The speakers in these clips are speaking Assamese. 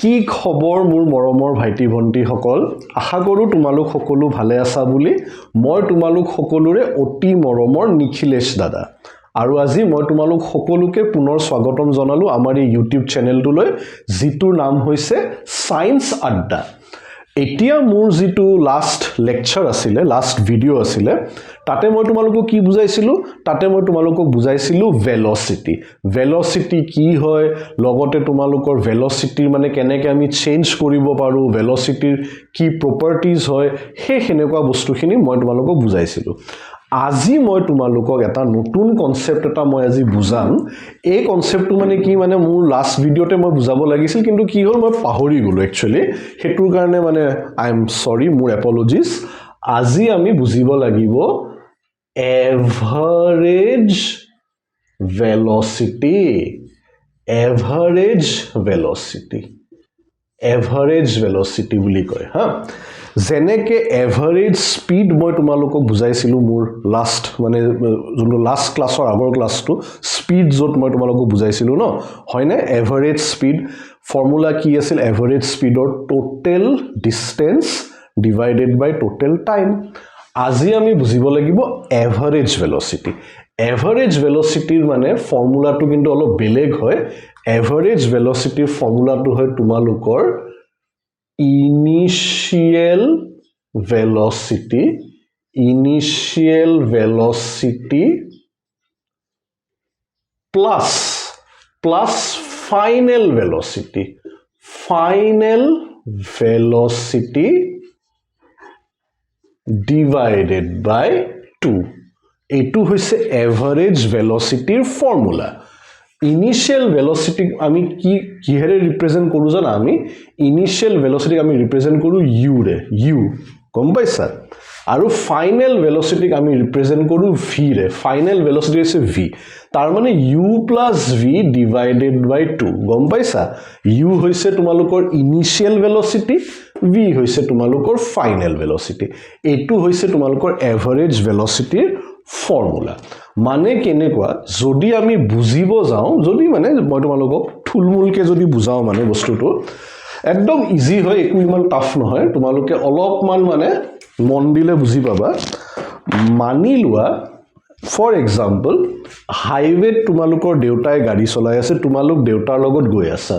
কি খবৰ মোৰ মৰমৰ ভাইটি ভন্টি সকল আশা কৰো তোমালোক সকলো ভালে আছা বুলি মই তোমালোক সকলোৰে অতি মৰমৰ নিখিলেশ দাদা আৰু আজি মই তোমালোক সকলোকে পুনৰ স্বাগতম জনালো আমাৰ এই ইউটিউব চেনেলটোলৈ যিটোৰ নাম হৈছে সায়েন্স আড্ডা এতিয়া মোৰ যিটো লাষ্ট লেকচাৰ আছিল লাষ্ট ভিডিও আছিল তাতে মই তোমালোকক কি বুজাইছিলো তাতে মই তোমালোকক বুজাইছিলো ভেলোচিটি কি হয় লগতে তোমালোকৰ ভেলোচিটিৰ মানে কেনেকৈ আমি চেঞ্জ কৰিব পাৰো ভেলোচিটিৰ কি প্ৰপাৰ্টিজ হয় হে হেনেকুৱা বস্তুখিনি মই তোমালোকক বুজাইছিলো আজি মই তোমালোকক এটা নতুন কনসেপ্ট এটা মই আজি বুজাম এই কনসেপ্টটো মানে কি মানে মোৰ লাষ্ট ভিডিওতে মই বুজাব লাগিছিল কিন্তু কি হল মই পাহৰি গলো একচুয়ালি হেতুৰ কাৰণে মানে আই এম সৰি মোৰ এপলজিজ আজি আমি বুজিব লাগিব এভাৰেজ ভেলোচিটি বুলি কয় হা যেনেকে এভাৰেজ স্পীড মই তোমালোকক বুজাইছিলো মোৰ লাষ্ট মানে যোনটো লাষ্ট ক্লাছৰ আগৰ ক্লাছটো স্পীড যত মই তোমালোকক বুজাইছিলো ন হয়নে এভাৰেজ স্পীড ফৰ্মুলা কি আছিল এভাৰেজ স্পীডৰ টোটেল ডিসটেন্স ডিভাইডেড বাই টোটেল টাইম আজি আমি বুজিব লাগিব এভাৰেজ ভেলোচিটিৰ মানে ফৰ্মুলাটো কিন্তু অলপ বেলেগ হয় এভাৰেজ ভেলোচিটিৰ ফৰ্মুলাটো হয় তোমালোকৰ initial velocity plus final velocity divided by 2 এইটো হৈছে এভাৰেজ ভেলোচিটিৰ ফৰ্মুলা ইনিশিয়াল ভেলোচিটি আমি কি কিহেৰে ৰিপ্ৰেজেন্ট কৰো জানা আমি ইনিশিয়াল ভেলোচিটি আমি ৰিপ্ৰেজেন্ট কৰো u ৰে u গম পাইছা আৰু ফাইনাল ভেলোচিটি আমি ৰিপ্ৰেজেন্ট কৰো v ৰে ফাইনাল ভেলোচিটি হৈছে v তাৰ মানে u + v ডিভাইডেড বাই 2 গম পাইছা u হৈছে তোমালোকৰ ইনিশিয়াল ভেলোচিটি v হৈছে তোমালোকৰ ফাইনাল ভেলোচিটি এটো হৈছে তোমালোকৰ এভাৰেজ ভেলোচিটিৰ ফৰ্মুলা মানে কেনেকুৱা যদি আমি বুজিব যাও যদি মানে মই তোমালোকক থুলমুলকে যদি বুজাও মানে বস্তুটো একদম ইজি হয় একো ইমান টাফ নহয় তোমালোকে অলপমান মানে মন দিলে বুজি পাবা মানি লোৱা ফৰ এক্সাম্পল হাইৱেত তোমালোকৰ দেউতাই গাড়ী চলাই আছে তোমালোক দেউতাৰ লগত গৈ আছা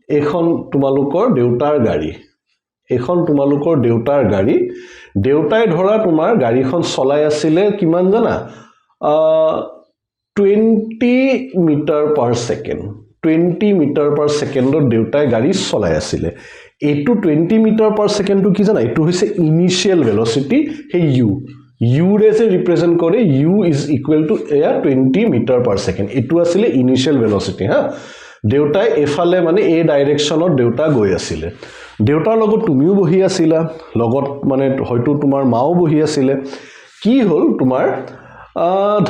এখন তোমালোকৰ দেউতাৰ গাড়ী দেউতাই ধৰা তোমাৰ গাড়ীখন চলাই আছিল কিমান জানা 20 মিটাৰ পাৰ সেকেন্ডত দেউতাই গাড়ী চলাই আছিল এটো 20 মিটাৰ পাৰ সেকেন্ডটো কি জানা এটো হৈছে ইনিশিয়াল ভেলোচিটি হে u ৰে যে ৰিপ্ৰেজেন্ট কৰে u is equal to 20 metre per second এটো আছিল ইনিশিয়াল ভেলোচিটি হা দেউতাই এফালে মানে এই ডাইৰেকশনত দেউতা গৈ আছিল দেউতাৰ লগত তুমিও বহি আছিলা লগত মানে হয়তো তোমাৰ মাও বহি আছিল কি হল তোমাৰ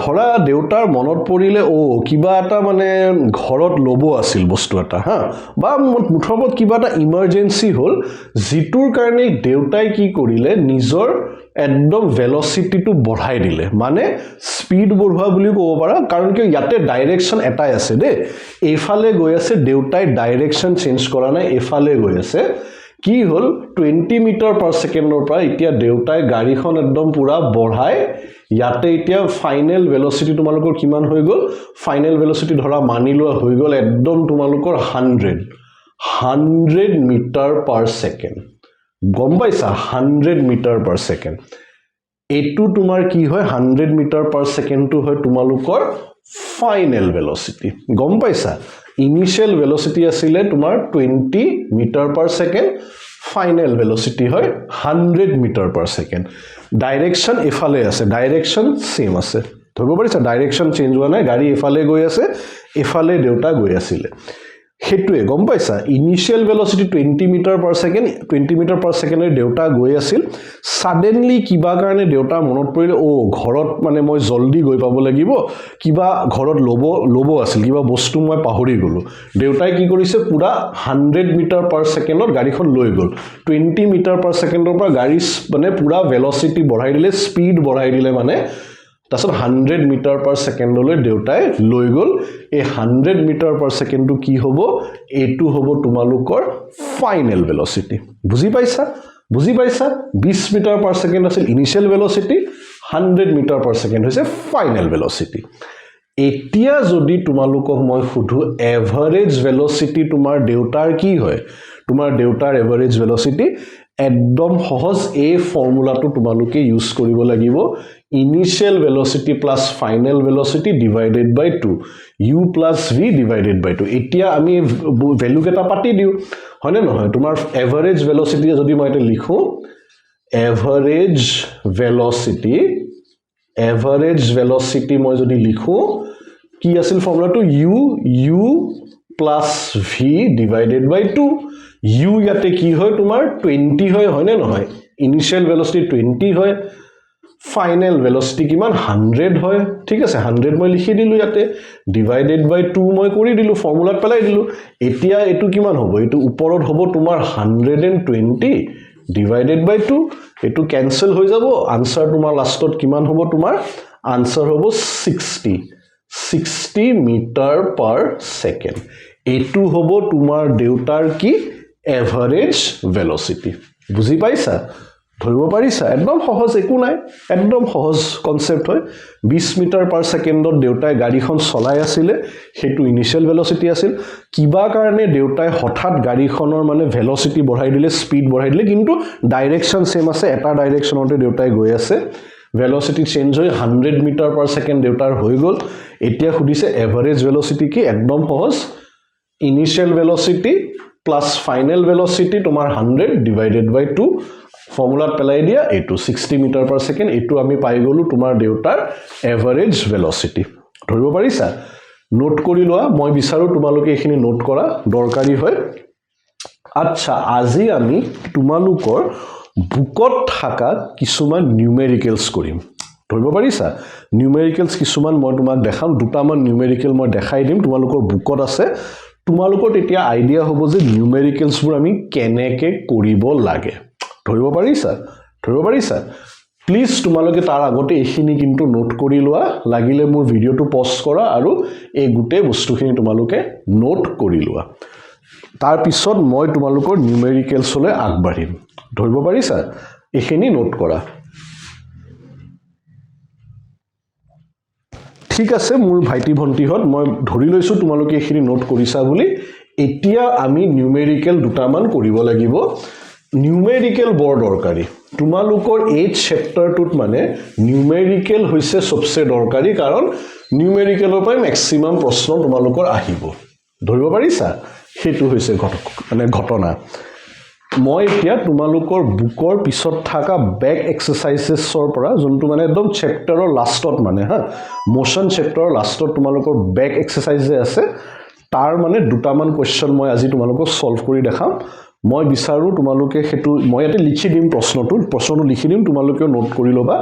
ধৰা দেউতাৰ মনত পৰিলে কিবা এটা মানে ঘৰত লব আছিল বস্তু এটা হা বা মুঠৰত কিবা এটা ইমাৰ্জেন্সি হল জিতুৰ কাৰণে দেউতাই কি কৰিলে নিজৰ একদম ভেলোচিটিটো বঢ়াই দিলে মানে স্পীড বঢ়োৱা বুলি ক'ব পাৰা কাৰণ কি ইয়াতে ডাইৰেকশন এটাই আছে দে এফালে গৈ আছে দেউতাই ডাইৰেকশন চেঞ্জ কৰা নাই এফালে গৈ আছে কি হল 20 মিটাৰ পাৰ সেকেন্ডৰ পৰা এতিয়া দেউতাই গাড়ীখন একদম পুৰা বঢ়াই ইয়াতে এতিয়া ফাইনাল ভেলোচিটি তোমালোকৰ কিমান হৈ গল ফাইনাল ভেলোচিটি ধৰা মানি লোৱা হৈ গল একদম তোমালোকৰ 100 মিটাৰ পাৰ সেকেন্ড গম পাইছা 100 মিটাৰ পাৰ সেকেন্ড এটো তোমাৰ কি হয় 100 মিটাৰ পাৰ সেকেন্ডটো হয় তোমালোকৰ ফাইনাল ভেলোচিটি গম পাইছা ইনিশিয়াল ভেলোচিটি আছিল তোমাৰ 20 metre per second final velocity হয় 100 মিটাৰ পাৰ সেকেন্ড ডাইৰেকশন এফালে আছে ডাইৰেকশন সেম আছে ধৰিব পাৰিছা ডাইৰেকশন চেঞ্জ হোৱা নাই গাড়ী এফালে গৈ আছে এফালে দেউতা গৈ আছিল হেতুৱে গম পাইছা ইনিশিয়াল ভেলোচিটি 20 মিটাৰ পাৰ সেকেন্ডৰ দেউতা গৈ আছিল সাডেনলি কিবা কাৰণে দেউতা মনত পৰিলে ঘৰত মানে মই জলদি গৈ পাব লাগিব কিবা ঘৰত লব আছিল কিবা বস্তু মই পাহৰি গলো দেউতাই কি কৰিছে পুৰা 100 মিটাৰ পাৰ সেকেন্ডত গাড়ীখন লৈ গল 20 মিটাৰ পাৰ সেকেন্ডৰ পৰা গাড়ী মানে পুৰা ভেলোচিটি বঢ়াই দিলে স্পীড বঢ়াই দিলে মানে তাৰপিছত 100 মিটাৰ পাৰ ছেকেণ্ডলৈ দেউতাই লৈ গ'ল এই 100 মিটাৰ পাৰ ছেকেণ্ডটো কি হ'ব এইটো হ'ব তোমালোকৰ ফাইনেল ভেলোচিটি বুজি পাইছা 20 মিটাৰ পাৰ ছেকেণ্ড আছিল ইনিশিয়েল ভেলোচিটি 100 মিটাৰ পাৰ ছেকেণ্ড হৈছে ফাইনেল ভেলোচিটি এতিয়া যদি তোমালোকক মই সুধো এভাৰেজ ভেলোচিটি তোমাৰ দেউতাৰ কি হয় তোমাৰ দেউতাৰ এভাৰেজ ভেলোচিটি একদম সহজ এই ফৰ্মুলাটো তোমালোকে ইউজ কৰিব লাগিব ইনিশিয়েল velocity plus final velocity divided বাই 2 u প্লাস v ডিভাইডেড বাই 2 এতিয়া আমি ভ্যালু কেটা পাতি দিও হয়নে নহয় তোমাৰ এভাৰেজ ভেলোচিটি যদি মই এটা লিখো এভাৰেজ ভেলোচিটি মই যদি লিখো কি আছিল ফৰ্মুলাটো u প্লাস v ডিভাইডেড বাই 2 u ইয়াতে কি হয় তোমাৰ 20 হয় হয়নে নহয় ইনিশিয়েল ভেলোচিটি 20 হয় ফাইনেল ভেলোচিটি কিমান 100 হয় ঠিক আছে 100 মই লিখি দিলো ইয়াতে ডিভাইডেড বাই 2 মই কৰি দিলো ফৰ্মুলাত পেলাই দিলো এতিয়া এটো কিমান হ'ব এটো ওপৰত হ'ব তোমাৰ 120 ডিভাইডেড বাই 2 এটো ক্যান্সেল হৈ যাব আনসাৰ তোমাৰ লাষ্টত কিমান হ'ব তোমাৰ আনসাৰ হ'ব 60 মিটাৰ পাৰ সেকেন্ড এটো হ'ব তোমাৰ দেউতাৰ কি এভাৰেজ ভেলোচিটি বুজি পাইছা ধৰিব পাৰিছা একদম সহজ একো নাই একদম সহজ কনসেপ্ট হয় 20 মিটাৰ পাৰ সেকেন্ডত দেউতাই গাড়ীখন চলাই আছিল হেতু ইনিশিয়েল ভেলোচিটি আছিল কিবা কাৰণে দেউতাই হঠাৎ গাড়ীখনৰ মানে ভেলোচিটি বঢ়াই দিলে স্পিড বঢ়াই দিলে কিন্তু ডাইৰেকশন সেম আছে এটা ডাইৰেকশনতে দেউতাই গৈ আছে ভেলোচিটি চেঞ্জ হৈ 100 মিটাৰ পাৰ সেকেন্ড দেউতাৰ হৈ গল এতিয়া খুদিছে এভাৰেজ ভেলোচিটি কি একদম সহজ ইনিশিয়েল ভেলোচিটি প্লাস ফাইনেল ভেলোচিটি তোমাৰ 100 ডিভাইডেড বাই 2 ফৰ্মুলাত পেলাই দিয়া এটো 60 মিটাৰ পাৰ সেকেন্ড এটো আমি পাই গলো তোমাৰ দেউতাৰ এভাৰেজ ভেলোচিটি ধৰিব পাৰিছা নোট কৰি লোৱা মই বিচাৰো তোমালোকে এখিনি নোট কৰা দৰকাৰী হয় আচ্ছা আজি আমি তোমালোকৰ বুকত থাকা কিছুমান নিউমেৰিকেলস কৰিম ধৰিব পাৰিছা নিউমেৰিকেলস কিছুমান মই তোমাক দেখাম দুটামান নিউমেৰিকেল মই দেখাই দিম তোমালোকৰ বুকত আছে তোমালোকৰ তেতিয়া আইডিয়া হ'ব যে নিউমেৰিকেলসবোৰ আমি কেনেকে কৰিব লাগে ধৰিব পাৰিছা প্লিজ তোমালোকে তাৰ আগতে এখিনি কিন্তু নোট কৰি লোৱা লাগিলে মোৰ ভিডিওটো পজ কৰা আৰু এই গুটে বস্তুখিনি তোমালোকে নোট কৰি লোৱা তাৰ পিছত মই তোমালোকৰ নিউমেৰিকেলছলৈ আগবাঢ়িম ধৰিব পাৰিছা এখিনি নোট কৰা ঠিক আছে মোৰ ভাইটি ভন্টিহত মই ধৰি লৈছো তোমালোকে এখিনি নোট কৰিছা বুলি এতিয়া আমি নিউমেৰিকেল দুটামান কৰিব লাগিব নিউমেৰিকেল বৰ দৰকাৰী তোমালোকৰ এই চেপ্টাৰটোত মানে নিউমেৰিকেল হৈছে সবচে দৰকাৰী কাৰণ নিউমেৰিকেলৰ পৰা ম্যাক্সিমাম প্ৰশ্ন তোমালোকৰ আহিব ধৰিব পাৰিছা হেতু হৈছে ঘটনা মই এতিয়া তোমালোকৰ বুকৰ পিছত থাকা ব্যাক এক্সাৰসাইজেছৰ পৰা যোনটো মানে একদম চেপ্টাৰৰ লাষ্টত মানে হা মোশন চেপ্টাৰৰ লাষ্টত তোমালোকৰ ব্যাক এক্সাৰসাইজ যে আছে তাৰ মানে দুটামান কোৱেশ্চন মই আজি তোমালোকক সলভ কৰি দেখাম মই বিচাৰো তোমালোকে হেতু মই ইয়াতে লিখি দিম প্ৰশ্নটো লিখি দিম তোমালোকে নোট কৰি লবা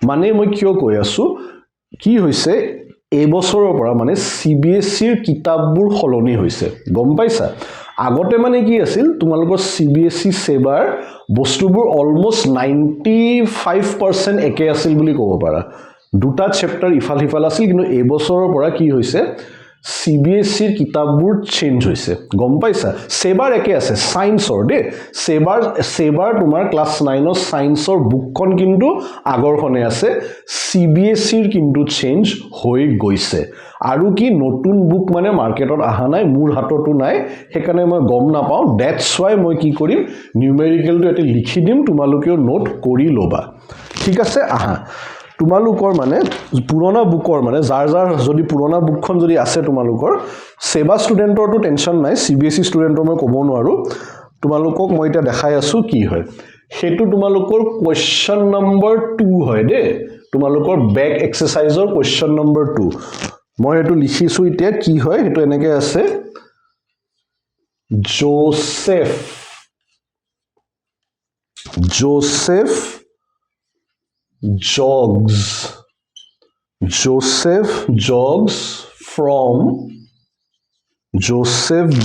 মানে মই কিয় কৈ আছো কি হৈছে এই বছৰৰ পৰা মানে সিবিএসইৰ কিতাপবোৰ খলনি হৈছে গম পাইছা আগতে মানে কি আছিল তোমালোকৰ সিবিএসই সেবাৰ বস্তুবোৰ অলমোস্ট 95% একে আছিল বুলি ক'ব পাৰা দুটা চেপ্টাৰ ইফাল সিফাল আছিল কিন্তু এই বছৰৰ পৰা কি হৈছে সিবিএসইৰ কিতাপবোৰ চেঞ্জ হৈছে গম পাইছা সেবাৰ একে আছে সায়েন্সৰ দে সেবাৰ তোমাৰ ক্লাস 9 ৰ সায়েন্সৰ বুকখন কিন্তু আগৰখনে আছে সিবিএসইৰ কিন্তু চেঞ্জ হৈ গৈছে আৰু কি নতুন বুক মানে মাৰ্কেটত আহা নাই মোৰ হাততো নাই হেকানে মই গম না পাও দ্যাটস ওয়াই মই কি কৰিম নিউমেৰিকেলটো এতে লিখি দিম তোমালোকেও নোট কৰি লবা ঠিক আছে আহা তোমালোকৰ মানে পুৰণা বুকৰ মানে যাৰ যদি পুৰণা বুকখন যদি আছে তোমালোকৰ সেবা ষ্টুডেন্টৰটো টেনচন নাই সিবিএসই ষ্টুডেন্টৰ মই ক'ব নোৱাৰো তোমালোকক মই এটা দেখাই আছো কি হয় হেতু তোমালোকৰ কোৱেশ্চন নম্বৰ 2 হয় দে তোমালোকৰ ব্যাক এক্সাৰসাইজৰ কোৱেশ্চন নম্বৰ 2 মই এটো লিখিছো এতিয়া কি হয় হেতু এনেকে আছে Joseph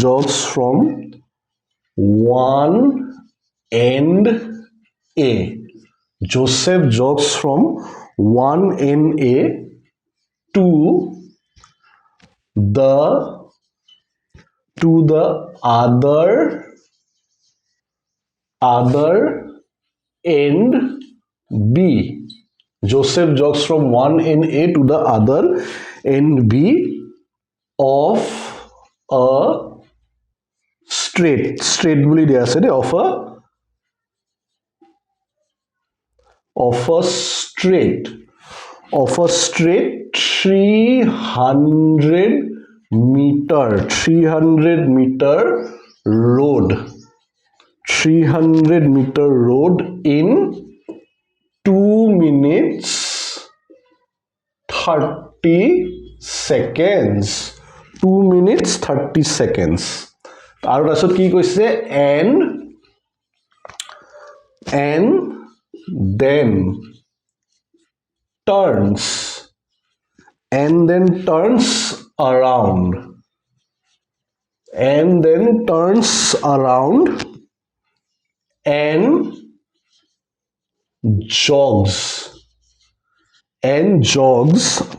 jogs from 1 and A Joseph jogs from 1NA to the other end B. Joseph jogs from one end A to the other end B of a straight বুলি দিয়া আছে দেই of a straight 300 meter road in 2 minutes 30 seconds 2 minutes 30 seconds আৰু তাৰপিছত কি কৈছে and then turns around and jogs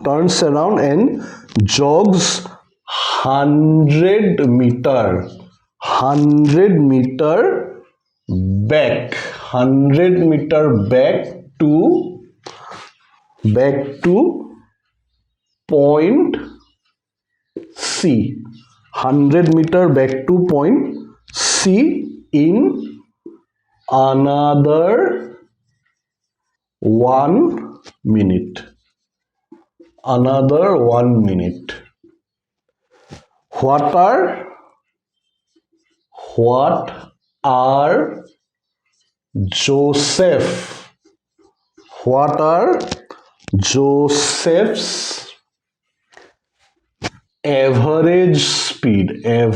turns around and jogs 100 meter back to point C 100 meter back to point C in another 1 minute what are Joseph's average speeds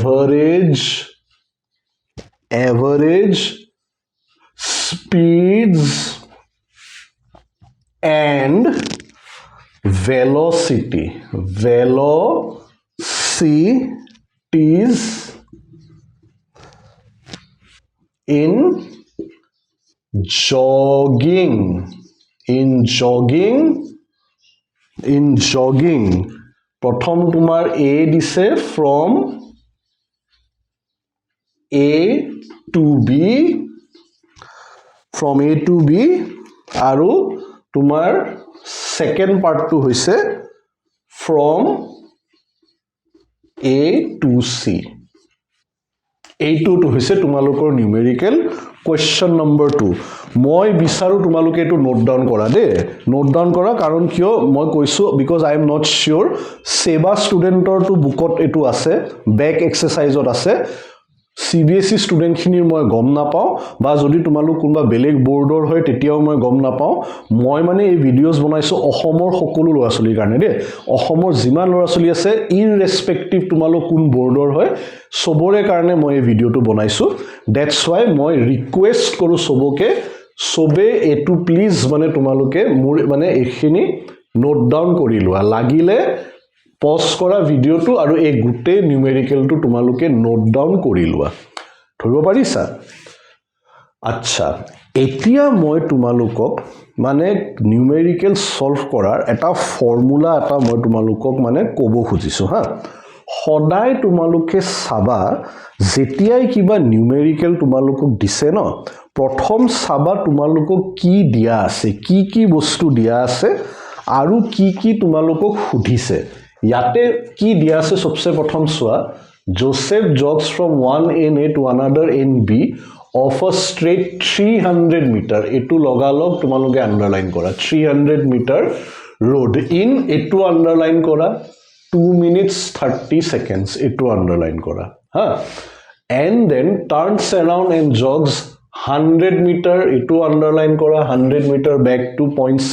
and velocities in jogging প্ৰথম তোমাৰ A দিছে from A to B আৰু তোমাৰ second part টো হৈছে from A to C এইটো হৈছে তোমালোকৰ numerical question number 2 মই বিচাৰো তোমালোকে এটো নোট ডাউন কৰা কাৰণ কিয় মই কৈছো because I am not sure সেবা ষ্টুডেন্টৰ টু বুকত এটো আছে বেক এক্সাৰসাইজত আছে CBSE ষ্টুডেন্ট খিনিৰ মই গম নাপাও বা যদি তোমালোক কোনবা বেলেগ বৰ্ডৰ হয় তেতিয়াও মই গম নাপাও মই মানে এই ভিডিওস বনাইছো অসমৰ সকলো ল'ৰাছলিৰ কাৰণে দে অসমৰ যিমান ল'ৰাছলি আছে ইৰৰেসপেক্টিভ তোমালোক কোন বৰ্ডৰ হয় সবৰে কাৰণে মই এই ভিডিওটো বনাইছো দ্যাটস ওয়াই মই ৰিকুৱেষ্ট কৰো সবকে সবে এটু প্লিজ মানে তোমালোকে মানে এখিনি নোট ডাউন কৰি লোৱা লাগিলে পজ কৰা ভিডিওটো আৰু এই গুটে নিউমেৰিকেলটো তোমালোকে নোট ডাউন কৰি লোৱা ধৰিব পাৰিছা আচ্ছা এতিয়া মই তোমালোকক মানে নিউমেৰিকেল সলভ কৰাৰ এটা ফৰ্মুলা এটা মই তোমালোকক মানে ক'ব খুজিছো হা সদায় তোমালোকে সাবা যেতিয়াই কিবা নিউমেৰিকেল তোমালোকক দিছে ন প্ৰথম সাবা তোমালোকক কি দিয়া আছে কি বস্তু দিয়া আছে আৰু কি তোমালোকক সুধিছে ইয়াতে কি দিয়া আছে সবসে প্ৰথম সোৱা Joseph jogs from one end A to another end B of a straight 300 meter etu logalog তোমালোকে আন্ডারলাইন করা 300 meter road in etu underline করা 2 minutes 30 seconds etu আন্ডারলাইন করা হ্যাঁ and then turns around and jogs 100 meter etu underline করা 100 meter back to point C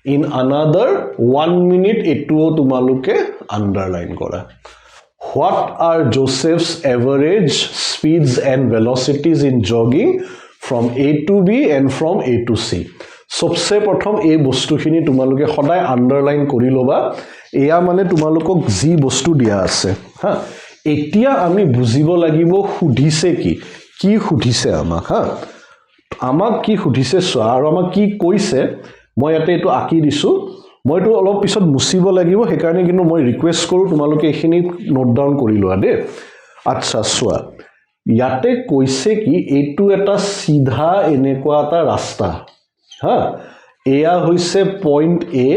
in another 1 minute etu তোমালোকে আন্ডারলাইন করা What are Joseph's average speeds and velocities in jogging from A to B and from A to C? সবসে প্ৰথম এই বস্তুখিনি তোমালোকে সদায় আন্ডাৰলাইন কৰি লবা এয়া মানে তোমালোকক জি বস্তু দিয়া আছে হা এতিয়া আমি বুজিব লাগিব সুধিছে কি সুধিছে আমাক হা আমাক কি সুধিছে আৰু আমাক কি কৈছে মই ইয়াতে এইটো আঁকি দিছোঁ মইতো অলপ পিছত মুছিব লাগিব সেইকাৰণে কিন্তু মই ৰিকুৱেষ্ট কৰোঁ তোমালোকে এইখিনি নোট ডাউন কৰি লোৱা দেই আচ্ছা চোৱা ইয়াতে কৈছে কি এইটো এটা সিধা এনেকুৱা এটা ৰাস্তা হা এয়া হৈছে পইণ্ট এ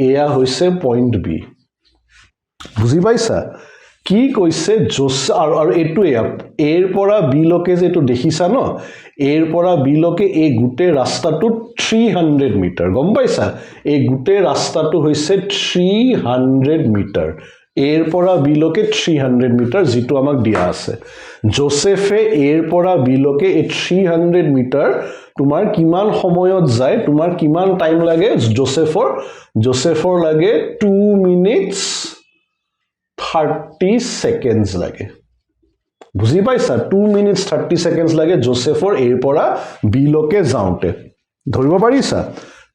এয়া হৈছে পইণ্ট বি বুজি পাইছা কি কৈছে আৰু এইটো এৰ পৰা বি লকে যে এইটো দেখিছা ন এৰ পৰা বি লকে এই গোটেই ৰাস্তাটো 300 মিটাৰ গম পাইছা এই গোটেই ৰাস্তাটো হৈছে 300 মিটাৰ এৰ পৰা বি লকে 300 মিটাৰ যেটো আমাক দিয়া আছে জোসেফে এৰ পৰা বি লকে এই 300 মিটাৰ তোমাৰ কিমান সময়ত যায় তোমাৰ কিমান টাইম লাগে জোসেফৰ লাগে 2 মিনিটস 30 seconds লাগে বুজি পাইছা 2 মিনিটস 30 seconds লাগে জোসেফৰ এৰ পৰা বি লকে যাওঁতে ধৰিব পাৰিছা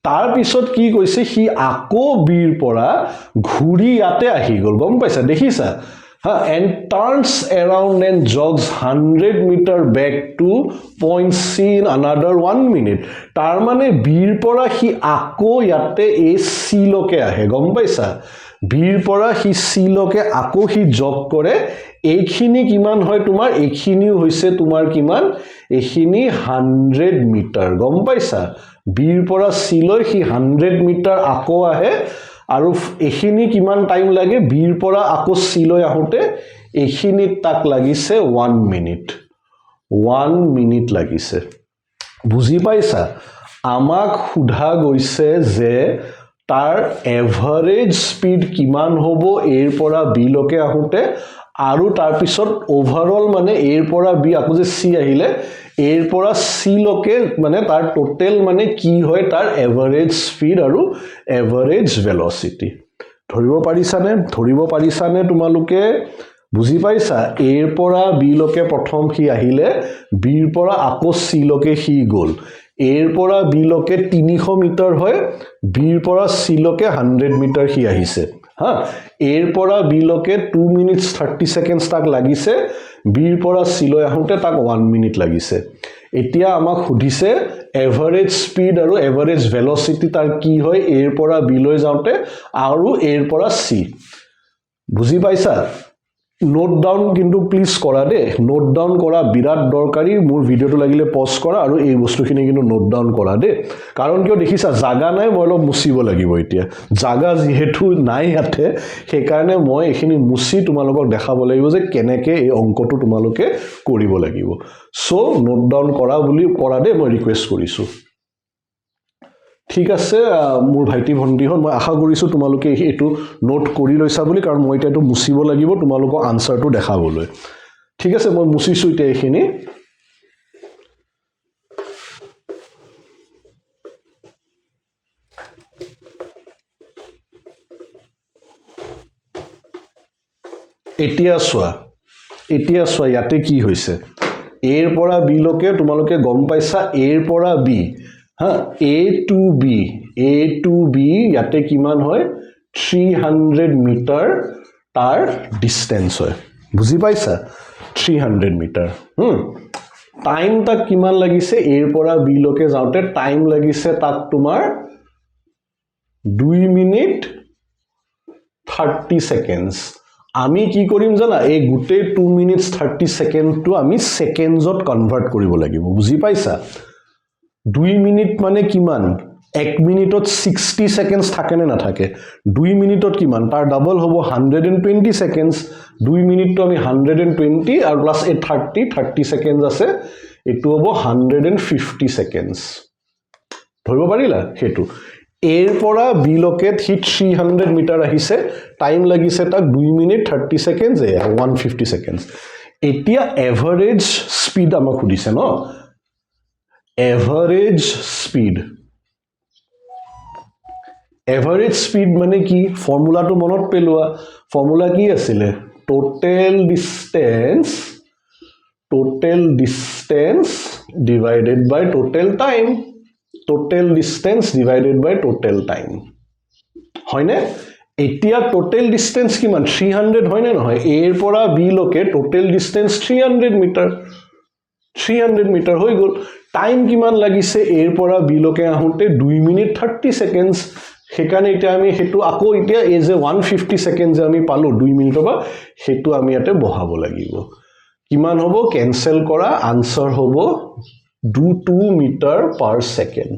তাৰ পিছত কি কৈছে সি আকৌ বিৰ পৰা ঘূৰি ইয়াতে আহি গল গম পাইছা দেখিছা and turns around and jogs 100 meter back to point C in another 1 minute তাৰ মানে বিৰ পৰা সি আকৌ ইয়াতে এই সি লকে আহে গম পাইছা বিৰ পৰা সি সি লকে আকৌ সি জগ কৰে এইখিনি কিমান হয় তোমাৰ এইখিনিও হৈছে তোমাৰ কিমান এইখিনি 100 মিটাৰ গম পাইছা বিৰ পৰা সি লৈ সি 100 মিটাৰ আকৌ আহে আৰু এইখিনি কিমান টাইম লাগে বিৰ পৰা আকৌ সি লৈ আহোতে এইখিনি তাক লাগিছে 1 মিনিট লাগিছে বুজি পাইছা আমাক সুধা গৈছে যে তাৰ এভাৰেজ স্পীড কিমান হ'ব এৰ পৰা বি লকে আহোতে আৰু তাৰ পিছত ওভাৰঅল মানে এৰ পৰা বি আকৌ যে সি আহিলে এৰ পৰা সি লকে মানে তাৰ টোটাল মানে কি হয় তাৰ এভাৰেজ স্পীড আৰু এভাৰেজ ভেলোসিটি ধৰিব পাৰিছানে তোমালোকে বুজি পাইছা এৰ পৰা বি লকে প্ৰথম সি আহিলে বিৰ পৰা আকৌ সি লকে সি গল এৰ পৰা বি লকে 300 মিটাৰ হয় বিৰ পৰা সি লকে 100 মিটাৰ সি আহিছে হা এৰ পৰা বি লকে 2 মিনিটস 30 সেকেন্ডস তাক লাগিছে বিৰ পৰা সি লৈ আহোতে তাক 1 মিনিট লাগিছে এতিয়া আমাক সুধিছে এভাৰেজ স্পীড আৰু এভাৰেজ ভেলোসিটি তাৰ কি হয় এৰ পৰা বি লৈ যাওঁতে আৰু এৰ পৰা সি বুজি পাইছা নোট ডাউন কিন্তু প্লিজ কৰা দে নোট ডাউন কৰা বিৰাট দৰকাৰী মোৰ ভিডিওটো লাগিলে পজ কৰা আৰু এই বস্তুখিনি কিন্তু নোট ডাউন কৰা দে কাৰণ কিয় দেখিছা জাগা নাই মই অলপ মুছিব লাগিব এতিয়া জাগা যেহেতু নাই ইয়াতে সেইকাৰণে মই এইখিনি মুছি তোমালোকক দেখাব লাগিব যে কেনেকে এই অংকটো তোমালোকে কৰিব লাগিব সো নোট ডাউন কৰা দে মই ৰিকুৱেষ্ট কৰিছো ঠিক আছে মোৰ ভাইটি ভন্টি হন মই আশা কৰিছো তোমালোকে এটো নোট কৰি লৈছা বুলি কাৰণ মই এটো মুছিব লাগিব তোমালোকক আনসাৰটো দেখাবলৈ ঠিক আছে মই মুছিছো এতিয়া এইখিনি এতিয়া চোৱা ইয়াতে কি হৈছে এৰ পৰা বি লকে তোমালোকে গম পাইছা এৰ পৰা বি হা a to b ইয়াতে কিমান হয় 300 মিটাৰ তাৰ ডিসটেন্স হয় বুজি পাইছা 300 মিটাৰ টাইম তাক কিমান লাগিছে এৰ পৰা বি লকে যাওঁতে টাইম লাগিছে তাক তোমাৰ 2 মিনিট 30 সেকেন্ডস আমি কি কৰিম জানা এই গুটে 2 মিনিটস 30 সেকেন্ডটো আমি সেকেন্ডছত কনভাৰ্ট কৰিব লাগিব বুজি পাইছা 2 মিনিট মানে কিমান 1 মিনিটত 60 সেকেন্ডস থাকে না থাকে 2 মিনিটত কিমান তাৰ ডাবল হ'ব 120 সেকেন্ডস 2 মিনিটটো আমি 120 আৰু প্লাস 30 সেকেন্ডস আছে এটো হ'ব 150 সেকেন্ডস ধৰিব পাৰিলা হেতু এৰ পৰা বি লকে 300 মিটাৰ আহিছে টাইম লাগিছে তাক 2 মিনিট 30 সেকেন্ডস 150 সেকেন্ডস এতিয়া এভাৰেজ স্পীড আমাক সুধিছে ন এভাৰেজ স্পীড মানে কি ফৰ্মুলাটো মনত পেলোৱা ফৰ্মুলা কি আছিল টোটাল ডিসটেন্স ডিভাইডেড বাই টোটাল টাইম হয়নে এতিয়া টোটাল ডিসটেন্স কিমান 300 হয়নে নহয় এৰ পৰা বি লকে টোটাল ডিসটেন্স 300 মিটাৰ হৈ গল টাইম কিমান লাগিছে এৰ পৰা বি লৈকে আহোঁতে 2 মিনিট 30 সেকেন্ডস সেইকাৰণে এতিয়া আমি হেতু আকৌ এতিয়া এই যে 150 সেকেন্ড যে আমি পালো 2 মিনিটৰ পৰা হেতু আমি ইয়াতে বহাব লাগিব কিমান হ'ব কেনসেল কৰা আনসাৰ হ'ব 2 মিটাৰ পাৰ সেকেন্ড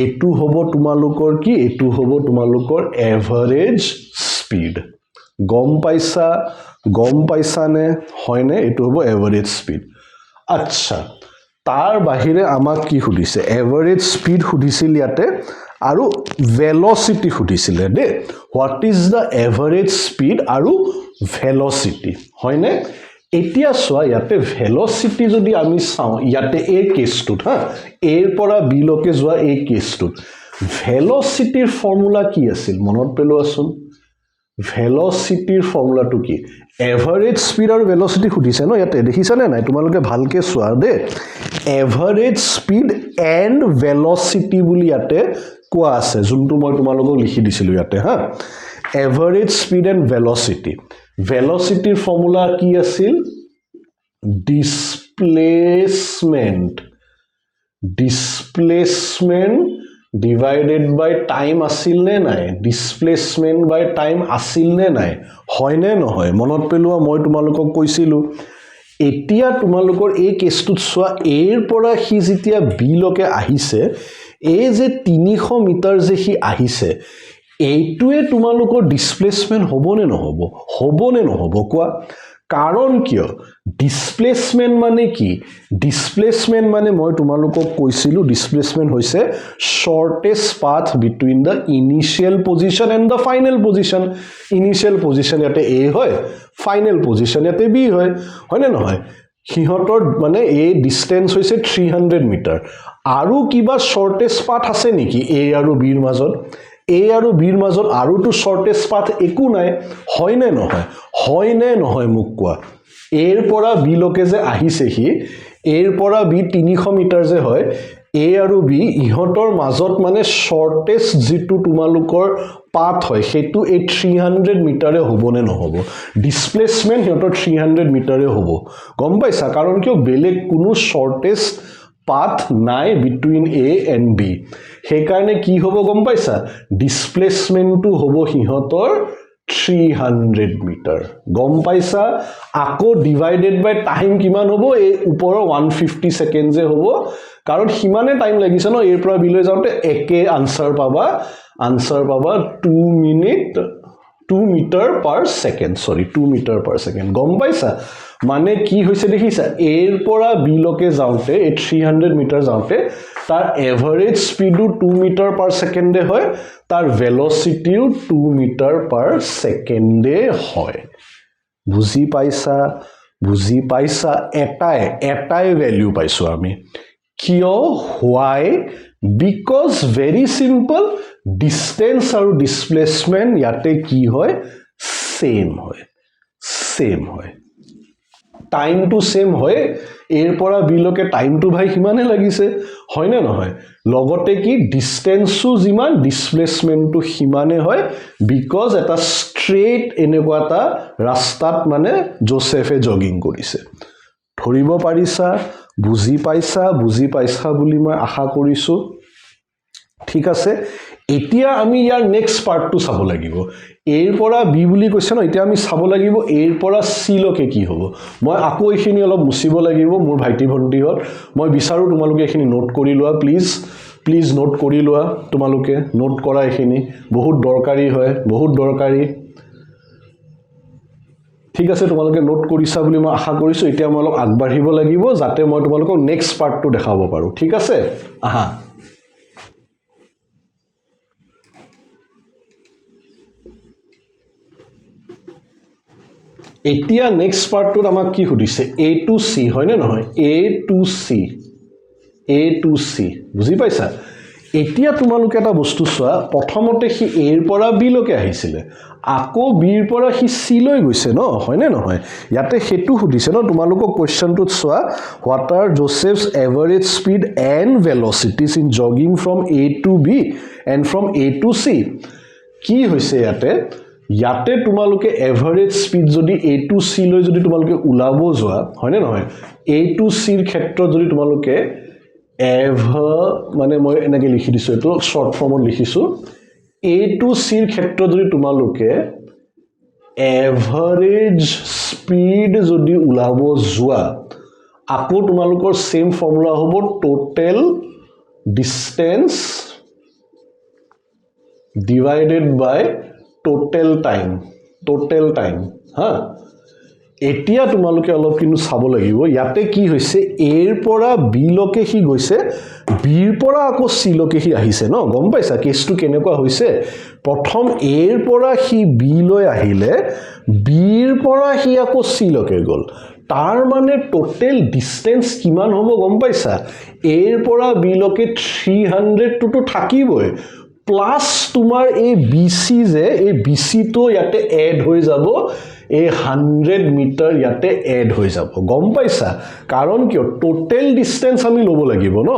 এটু হ'ব তোমালোকৰ কি এটু হ'ব তোমালোকৰ এভাৰেজ স্পিড গম পাইছা নে হয়নে এটু হ'ব এভাৰেজ স্পিড আচ্ছা তাৰ বাহিৰে আমাক কি সুধিছে এভাৰেজ স্পিড সুধিছিল ইয়াতে আৰু ভেলোসিটি সুধিছিলে দে what is the average speed আৰু ভেলোসিটি হয়নে এতিয়া সোয়া ইয়াতে ভেলোসিটি যদি আমি চাও ইয়াতে এই কেছটোত হা এৰ পৰা বি লৈকে যোৱা এই কেছটোত ভেলোসিটিৰ ফৰ্মুলা কি আছিল মনত পেলোৱাচোন ভেলোসিটিৰ ফৰ্মুলাটো কি এভাৰেজ স্পিড আৰু ভেলোসিটি সুধিছে ন ইয়াতে দেখিছানে নাই তোমালোকে ভালকে চোৱা দে এভাৰেজ স্পিড এণ্ড ভেলোসিটি বুলি ইয়াতে কোৱা আছে যোনটো মই তোমালোকক লিখি দিছিলো ইয়াতে হা এভাৰেজ স্পিড এণ্ড ভেলোসিটি ভেলোসিটিৰ ফৰ্মুলা কি আছিল ডিসপ্লেসমেন্ট divided by time আছিল নে নাই displacement by time আছিল নে নাই হয় নে নহয় মনত পেলোৱা মই তোমালোকক কৈছিলো এতিয়া তোমালোকৰ এই কেছটোত সোৱা এৰ পৰা হি যেতিয়া বি লৈকে আহিছে এই যে 300 মিটাৰ যে হি আহিছে এইটোৱে তোমালোকৰ ডিসপ্লেসমেন্ট হ'বনে নহ'ব কোৱা কাৰণ কিয় ডিসপ্লেসমেন্ট মানে কি ডিসপ্লেসমেন্ট মানে মই তোমালোকক কৈছিলো ডিসপ্লেসমেন্ট হৈছে shortest path between the initial position and the final position initial position ইয়াতে এ হয় ফাইনেল পজিশন ইয়াতে বি হয় হয়নে নহয় হিহতৰ মানে এই ডিসটেন্স হৈছে 300 মিটাৰ আৰু কিবা শৰ্টেষ্ট পাথ আছে নেকি এ আৰু বিৰ মাজত এ আৰু বিৰ মাজত আৰু তো শৰ্টেষ্ট পাথ একো নাই হয় নে নহয় মোক কোৱা এৰ পৰা বি লৈকে যে আহিছে হি এৰ পৰা বি 300 মিটাৰ যে হয় এ আৰু বি ইহতৰ মাজত মানে শৰ্টেষ্ট যেটো তোমালোকৰ পাথ হয় হেতু এই 300 মিটাৰে হ'বনে নহ'ব ডিসপ্লেসমেন্ট হিহতৰ 300 মিটাৰে হ'ব গম পাইছা কাৰণ কিয় বেলেগ কোনো শৰ্টেষ্ট পাথ নাই বিটুইন এ এণ্ড বি সেইকাৰণে কি হ'ব গম পাইছা ডিসপ্লেসমেন্টটো হ'ব হিহতৰ 300 মিটাৰ গম পাইছা আকৌ ডিভাইডেড বাই টাইম কিমান হ'ব এই ওপৰৰ 150 সেকেন্ড যে হ'ব কাৰণ হিমানে টাইম লাগিছে ন এৰ পৰা বি লৈ যাওঁতে একে আনসাৰ পাবা 2 মিটাৰ পাৰ সেকেন্ড গম পাইছা মানে কি হৈছে দেখিছা এৰ পৰা বি লৈকে যাওঁতে এই 300 মিটাৰ যাওঁতে তাৰ এভাৰেজ স্পিডো 2 মিটাৰ পাৰ সেকেন্ডে হয় তাৰ ভেলোসিটিও 2 মিটাৰ পাৰ সেকেন্ডে হয় বুজি পাইছা এটাই ভ্যালু পাইছো আমি কিয় why because very simple distance আৰু displacement ইয়াতে কি হয় same হয় time to same হয় এৰ পৰা বি লৈকে time to ভাই কিমানে লাগিছে হয় নে নহয় লগতে কি distance ও যিমান displacement টো সিমানে হয় because এটা straight এনেকুৱাটা ৰাস্তাত মানে জোসেফে জগিং কৰিছে ধৰিব পাৰিছা বুজি পাইছা বুলি মই আশা কৰিছো ঠিক আছে এতিয়া আমি ইয়াৰ নেক্সট পাৰ্টটো চাব লাগিব এৰ পৰা বি বুলি কৈছে ন এতিয়া আমি চাব লাগিব এৰ পৰা সি লৈকে কি হ'ব মই আকৌ এখিনি অলপ মুছিব লাগিব মোৰ ভাইটি ভণ্টিহত মই বিচাৰো তোমালোকে এখিনি নোট কৰি লোৱা প্লিজ নোট কৰি লোৱা তোমালোকে নোট কৰা এখিনি বহুত দৰকাৰী ঠিক আছে তোমালোকে নোট কৰিছা বুলি মই আশা কৰিছো এতিয়া মই অলপ আগবাঢ়িব লাগিব যাতে মই তোমালোকক নেক্সট পাৰ্টটো দেখাব পাৰো ঠিক আছে আহা এতিয়া নেক্সট পাৰ্টটোত আমাক কি সুধিছে a to c হয় নে নহয় a to c বুজি পাইছা এতিয়া তোমালোকে এটা বস্তু চোৱা প্ৰথমতে হি এৰ পৰা বি লৈকে আহিছিলে আকৌ বিৰ পৰা হি সি লৈ গৈছে ন হয় নে নহয় ইয়াতে হেতু সুধিছে ন তোমালোকক কোৱেশ্চনটোত চোৱা what are Joseph's average speed and velocities in jogging from a to b and from a to c কি হৈছে ইয়াতে তোমালোকে এভাৰেজ স্পিড যদি a to c লৈ যদি তোমালোকে উলাব যোৱা হয় নে নহয় a to c ৰ ক্ষেত্ৰত যদি তোমালোকে ever মানে মই এনেকে লিখি দিছো এটো শৰ্ট ফৰ্মত লিখিছো a to c ৰ ক্ষেত্ৰত যদি তোমালোকে এভাৰেজ স্পীড যদি উলাব যোৱা আকৌ তোমালোকৰ সেম ফৰ্মুলা হ'ব total distance divided by total time ha এতিয়া তোমালোকে অলপ কিনু চাব লাগিব ইয়াতে কি হৈছে a ৰ পৰা b লকে হি গৈছে b ৰ পৰা আকৌ c লকে হি আহিছে ন গম পাইছা কেছটো কেনেকুৱা হৈছে প্ৰথম a ৰ পৰা হি b লৈ আহিলে b ৰ পৰা হি আকৌ c লকে গল তাৰ মানে টোটেল ডিসটেন্স কিমান হ'ব গম পাইছা a ৰ পৰা b লকে 300 তো থাকিবই প্লাস তোমাৰ এই BC যে এই BC তো ইয়াতে এড হৈ যাব এই 100 মিটাৰ ইয়াতে এড হৈ যাব গম পাইছা কাৰণ কি টোটেল ডিসটেন্স আমি লব লাগিব ন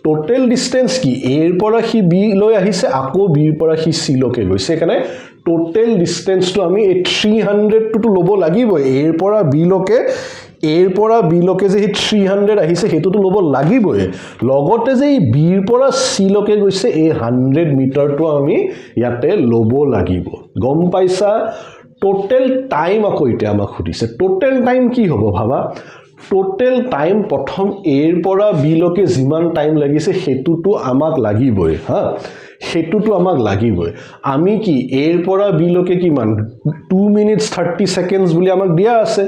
টোটেল ডিসটেন্স কি a ৰ পৰা হি b লৈ আহিছে আকৌ b ৰ পৰা হি c লকে গৈছে কাৰণে টোটেল ডিসটেন্স তো আমি এই 300 তো লব লাগিব a ৰ পৰা b লকে a ৰ পৰা b লকে যে 300 আহিছে হেতু তো লব লাগিবই লগতে যে b ৰ পৰা c লকে গৈছে এই 100 মিটাৰ তো আমি ইয়াতে লব লাগিব গম পাইছা টোটেল টাইম আকৌ ইতে আমাক খুদিছে টোটেল টাইম কি হ'ব ভাবা টোটেল টাইম প্ৰথম a ৰ পৰা b লকে যিমান টাইম লাগিছে হেতু তো আমাক লাগিবই হা হেতু তো আমাক লাগিবই আমি কি a ৰ পৰা b লকে কিমান 2 minutes 30 seconds বুলি আমাক দিয়া আছে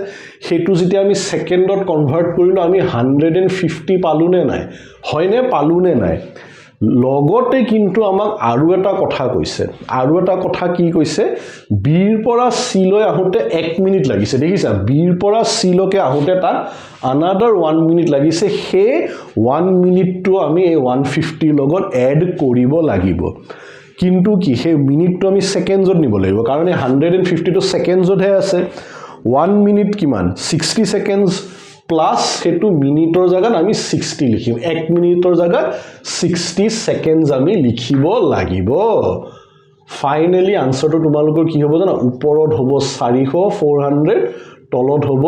হেতু যদি আমি সেকেন্ডত কনভার্ট কৰিলো আমি 150 পালুনে নাই হয়নে পালুনে নাই লগতে কিন্তু আমাক আৰু এটা কথা কৈছে আৰু এটা কথা কি কৈছে b ৰ পৰা c লৈ আহোতে 1 মিনিট লাগিছে দেখিছা b ৰ পৰা c লকে আহোতে তা another 1 মিনিট লাগিছে হে 1 মিনিট তো আমি এই 150 লগত এড কৰিব লাগিব কিন্তু কি হে মিনিট তো আমি সেকেন্ডত নিব লাগিব কাৰণ 150 তো সেকেন্ডত হে আছে 1 মিনিট কিমান 60 সেকেন্ডস প্লাস হেতু মিনিটৰ জাগাত আমি 60 লিখিম 1 মিনিটৰ জাগাত 60 সেকেন্ডস আমি লিখিব লাগিব ফাইনালি আনসাৰটো তোমালোকৰ কি হ'ব জানা ওপৰত হ'ব 400 400 তলত হ'ব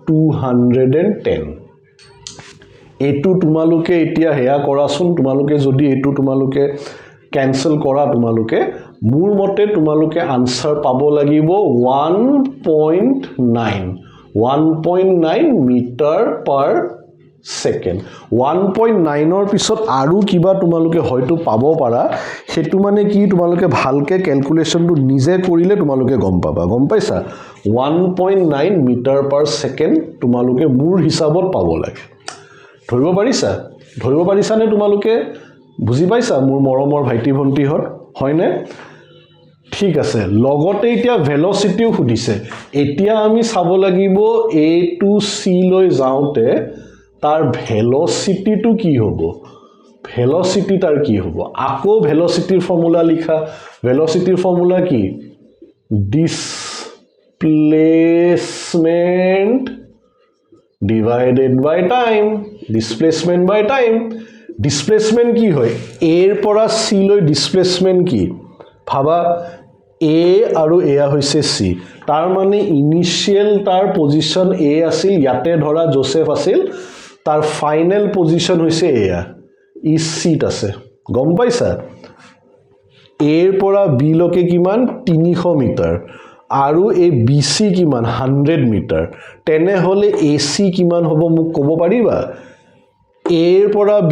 210 এটু তোমালোকে এতিয়া হেয়া কৰাচোন তোমালোকে যদি এটু তোমালোকে ক্যান্সেল কৰা তোমালোকে মূল মতে তোমালোকে আনসাৰ পাব লাগিব 1.9 মিটাৰ পাৰ সেকেন্ড 1.9 ৰ পিছত আৰু কিবা তোমালোকে হয়তো পাব পাৰা হেতু মানে কি তোমালোকে ভালকে ক্যালকুলেশনটো নিজে কৰিলে তোমালোকে গম পাবা গম পাইছা 1.9 মিটাৰ পাৰ সেকেন্ড তোমালোকে মূৰ হিচাপত পাব লাগে ধৰিব পাৰিছা নে তোমালোকে বুজি পাইছা মোৰ মৰমৰ ভাইটি ভন্টিহত হয়নে ঠিক আছে লগতে এতিয়া ভেলোসিটিও খুদিছে এতিয়া আমি চাব লাগিব a to c লৈ যাওতে তাৰ ভেলোসিটিটো কি হ'ব ভেলোসিটি তাৰ কি হ'ব আকৌ ভেলোসিটিৰ ফৰ্মুলা লিখা ভেলোসিটিৰ ফৰ্মুলা কি displacement divided by time displacement by time displacement কি হয় a ৰ পৰা c লৈ displacement কি ভাবা a আৰু a হৈছে c তাৰ মানে ইনিশিয়াল তাৰ পজিশন a আছিল ইয়াতে ধৰা জোসেফ আছিল তাৰ ফাইনাল পজিশন হৈছে এয়া ই সিট আছে গম পাইছা a ৰ পৰা b লকে কিমান 300 মিটাৰ আৰু এই BC কিমান 100 মিটাৰ তেনে হলে AC কিমান হ'ব মোক ক'ব পাৰিবা A ৰ পৰা B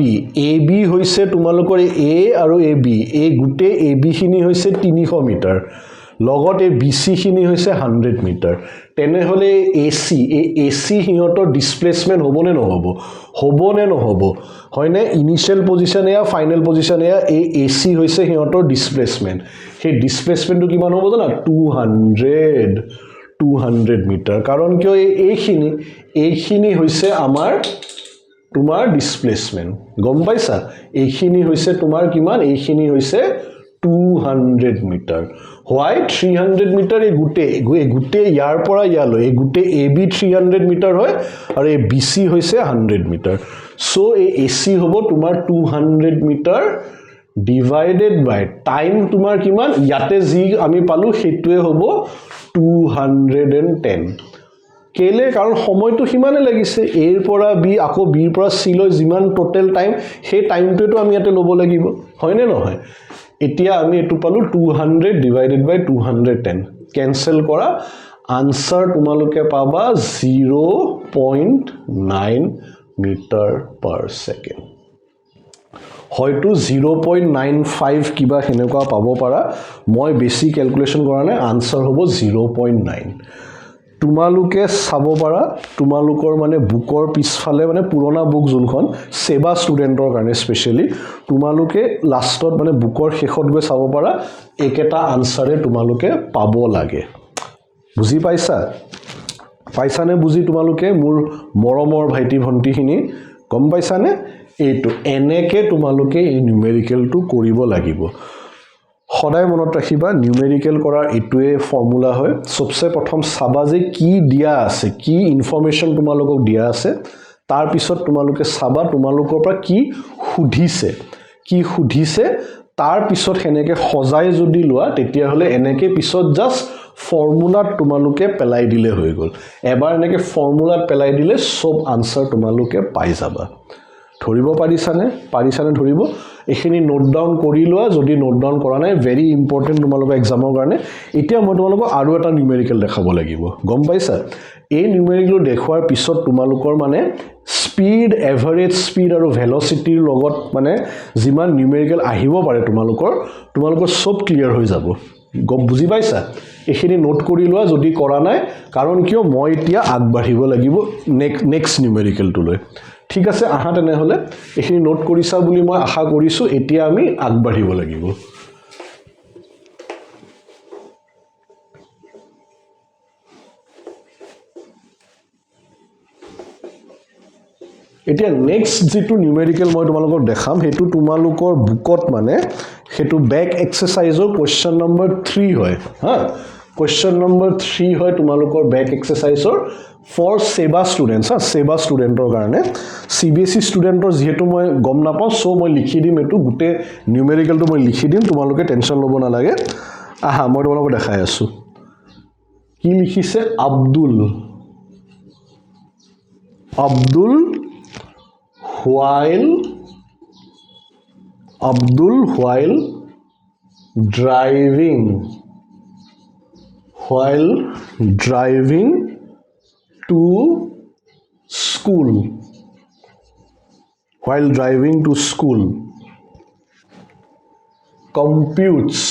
AB হৈছে তোমালোকৰ A আৰু AB এই গুটে AB খিনি হৈছে 300 মিটাৰ লগতে BC খিনি হৈছে 100 মিটাৰ তেনে হলে AC এই AC হিহঁতৰ ডিসপ্লেসমেন্ট হ'বনে নহ'ব হয়নে ইনিশিয়াল পজিশন এয়া ফাইনাল পজিশন এয়া এই AC হৈছে হিহঁতৰ ডিসপ্লেসমেন্ট সেই ডিসপ্লেসমেন্টটো কিমান হ'ব জানা 200 মিটাৰ কাৰণ কিয় এইখিনি হৈছে আমাৰ তোমাৰ ডিসপ্লেসমেন্ট গম পাইছা এইখিনি হৈছে তোমাৰ কিমান এইখিনি হৈছে 200 মিটাৰ হোৱাই 300 মিটাৰ এই গুটে ইয়াৰ পৰা ইয়ালৈ এই গুটে AB 300 মিটাৰ হয় আৰু এই BC হৈছে 100 মিটাৰ সো এই AC হ'ব তোমাৰ 200 মিটাৰ divided by time তোমাৰ কিমান ইয়াতে যি আমি পালো হেতুৱে হ'ব 210 কেলে কাৰণ সময়টো সিমানে লাগিছে এৰ পৰা বি আকৌ বিৰ পৰা চি লৈ যিমান টোটেল টাইম সেই টাইমটোটো আমি ইয়াতে ল'ব লাগিব হয় নে নহয় এতিয়া আমি এটো পালো 200 ডিভাইডেড বাই 210 ক্যান্সেল কৰা আনসাৰ তোমালোকে পাবা 0.9 মিটাৰ পাৰ সেকেন্ড হয়তো 0.95 কিবা হেনেকুৱা পাব পাৰা মই বেছি ক্যালকুলেশন কৰা নাই আনসাৰ হ'ব 0.9 তোমালোকে চাব পাৰা তোমালোকৰ মানে বুকৰ পিছফালে মানে পুৰণা বুক যোনখন সেবা ষ্টুডেন্টৰ কাৰণে স্পেশালি তোমালোকে লাষ্টত মানে বুকৰ শেষত গৈ চাব পাৰা একেটা আনসাৰে তোমালোকে পাব লাগে বুজি পাইছা পাইছানে বুজি তোমালোকে মোৰ মৰমৰ ভাইটি ভন্টিখিনি গম পাইছানে এইটো এনেকে তোমালোকে এই নিউমেৰিকেলটো কৰিব লাগিব সদায় মনত ৰাখিবা নিউমেৰিকেল কৰাৰ এটোৱে ফৰ্মুলা হয় সবসে প্ৰথম চাবা যে কি দিয়া আছে কি ইনফৰমেশন তোমালোকক দিয়া আছে তাৰ পিছত তোমালোকে চাবা তোমালোকৰ পৰা কি সুধিছে তাৰ পিছত হেনেকে সজাই যদি লোৱা তেতিয়া হলে এনেকে পিছত জাস্ট ফৰ্মুলাত তোমালোকে পেলাই দিলে হৈ গল এবাৰ এনেকে ফৰ্মুলাত পেলাই দিলে সব আনসাৰ তোমালোকে পাই যাবা ধৰিব পাৰিছানে ধৰিব এখিনি নোট ডাউন কৰি লোৱা যদি নোট ডাউন কৰা নাই ভেৰি ইম্পৰ্টেন্ট তোমালোকৰ এক্সামৰ কাৰণে এতিয়া মই তোমালোকক আৰু এটা নিউমেৰিকেল দেখাব লাগিব গম পাইছা এই নিউমেৰিকেল দেখুৱাৰ পিছত তোমালোকৰ মানে স্পিড এভাৰেজ স্পিড আৰু ভেলোচিটিৰ লগত মানে যিমান নিউমেৰিকেল আহিব পাৰে তোমালোকৰ সব ক্লিয়াৰ হৈ যাব গম বুজি পাইছা এখিনি নোট কৰি লোৱা যদি কৰা নাই কাৰণ কিয় মই এতিয়া আগবাঢ়িব লাগিব নেক্সট নিউমেৰিকেলটো লৈ ঠিক আছে আহা তেনে হলে এখিনি নোট কৰিছা বুলি মই আশা কৰিছো এতিয়া আমি আগবাঢ়িব লাগিব এতিয়া নেক্সট যেটো নিউমেৰিকেল মই তোমালোকক দেখাম হেতু তোমালোকৰ বুকত মানে হেতু ব্যাক এক্সাৰসাইজৰ কোৱেশ্চন নম্বৰ 3 হয় হা কোৱেশ্চন নম্বৰ 3 হয় তোমালোকৰ ব্যাক এক্সাৰসাইজৰ ফৰ সেবা ষ্টুডেন্টস সেবা ষ্টুডেন্টৰ কাৰণে সিবিএসই ষ্টুডেন্টৰ যেহেতু মই গম নাপাও সো মই লিখি দিম এটো গুটে নিউমেৰিকেলটো মই লিখি দিম তোমালোকে টেনচন ল'ব নালাগে আহা মই তোমালোকক দেখাই আছো কি লিখিছে Abdul while driving to school computes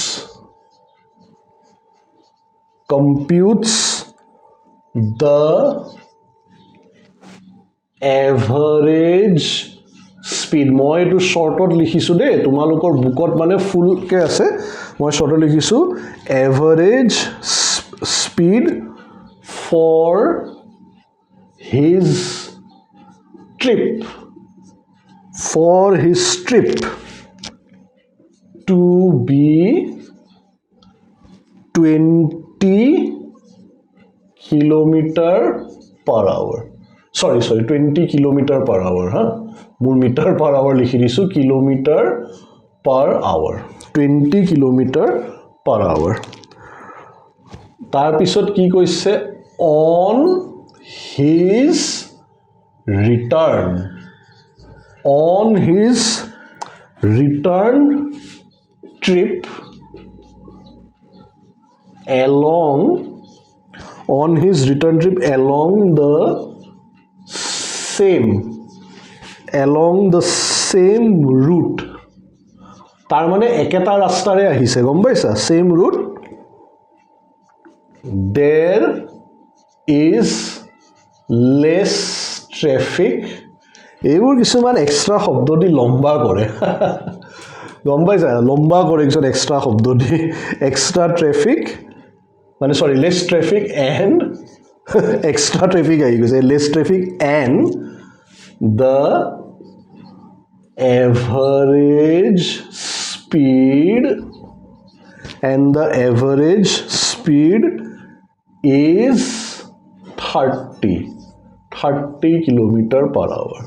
the average speed মই এটো শর্টত লিখিছো দে তোমালোকৰ বুকত মানে ফুল কে আছে মই শর্টত লিখিছো average speed for his trip to be 20 kilometer per hour sorry 20 kilometer per hour ha মোৰ মিটাৰ per hour লিখি দিছো kilometre per hour 20 kilometer per hour তাৰ পিছত কি কৈছে on his return trip along the same route তাৰ মানে একেটা ৰাস্তাৰে আহিছে গম পাইছা same route there is less traffic এইবোৰ কিছুমান এক্সট্ৰা শব্দ দি লম্বা কৰে গম পাইছা লম্বা কৰে কিছু এক্সট্ৰা শব্দ দি এক্সট্ৰা ট্ৰাফিক মানে সৰি less traffic and extra traffic আহি গৈছে less traffic and the average speed is 30 kilometer per hour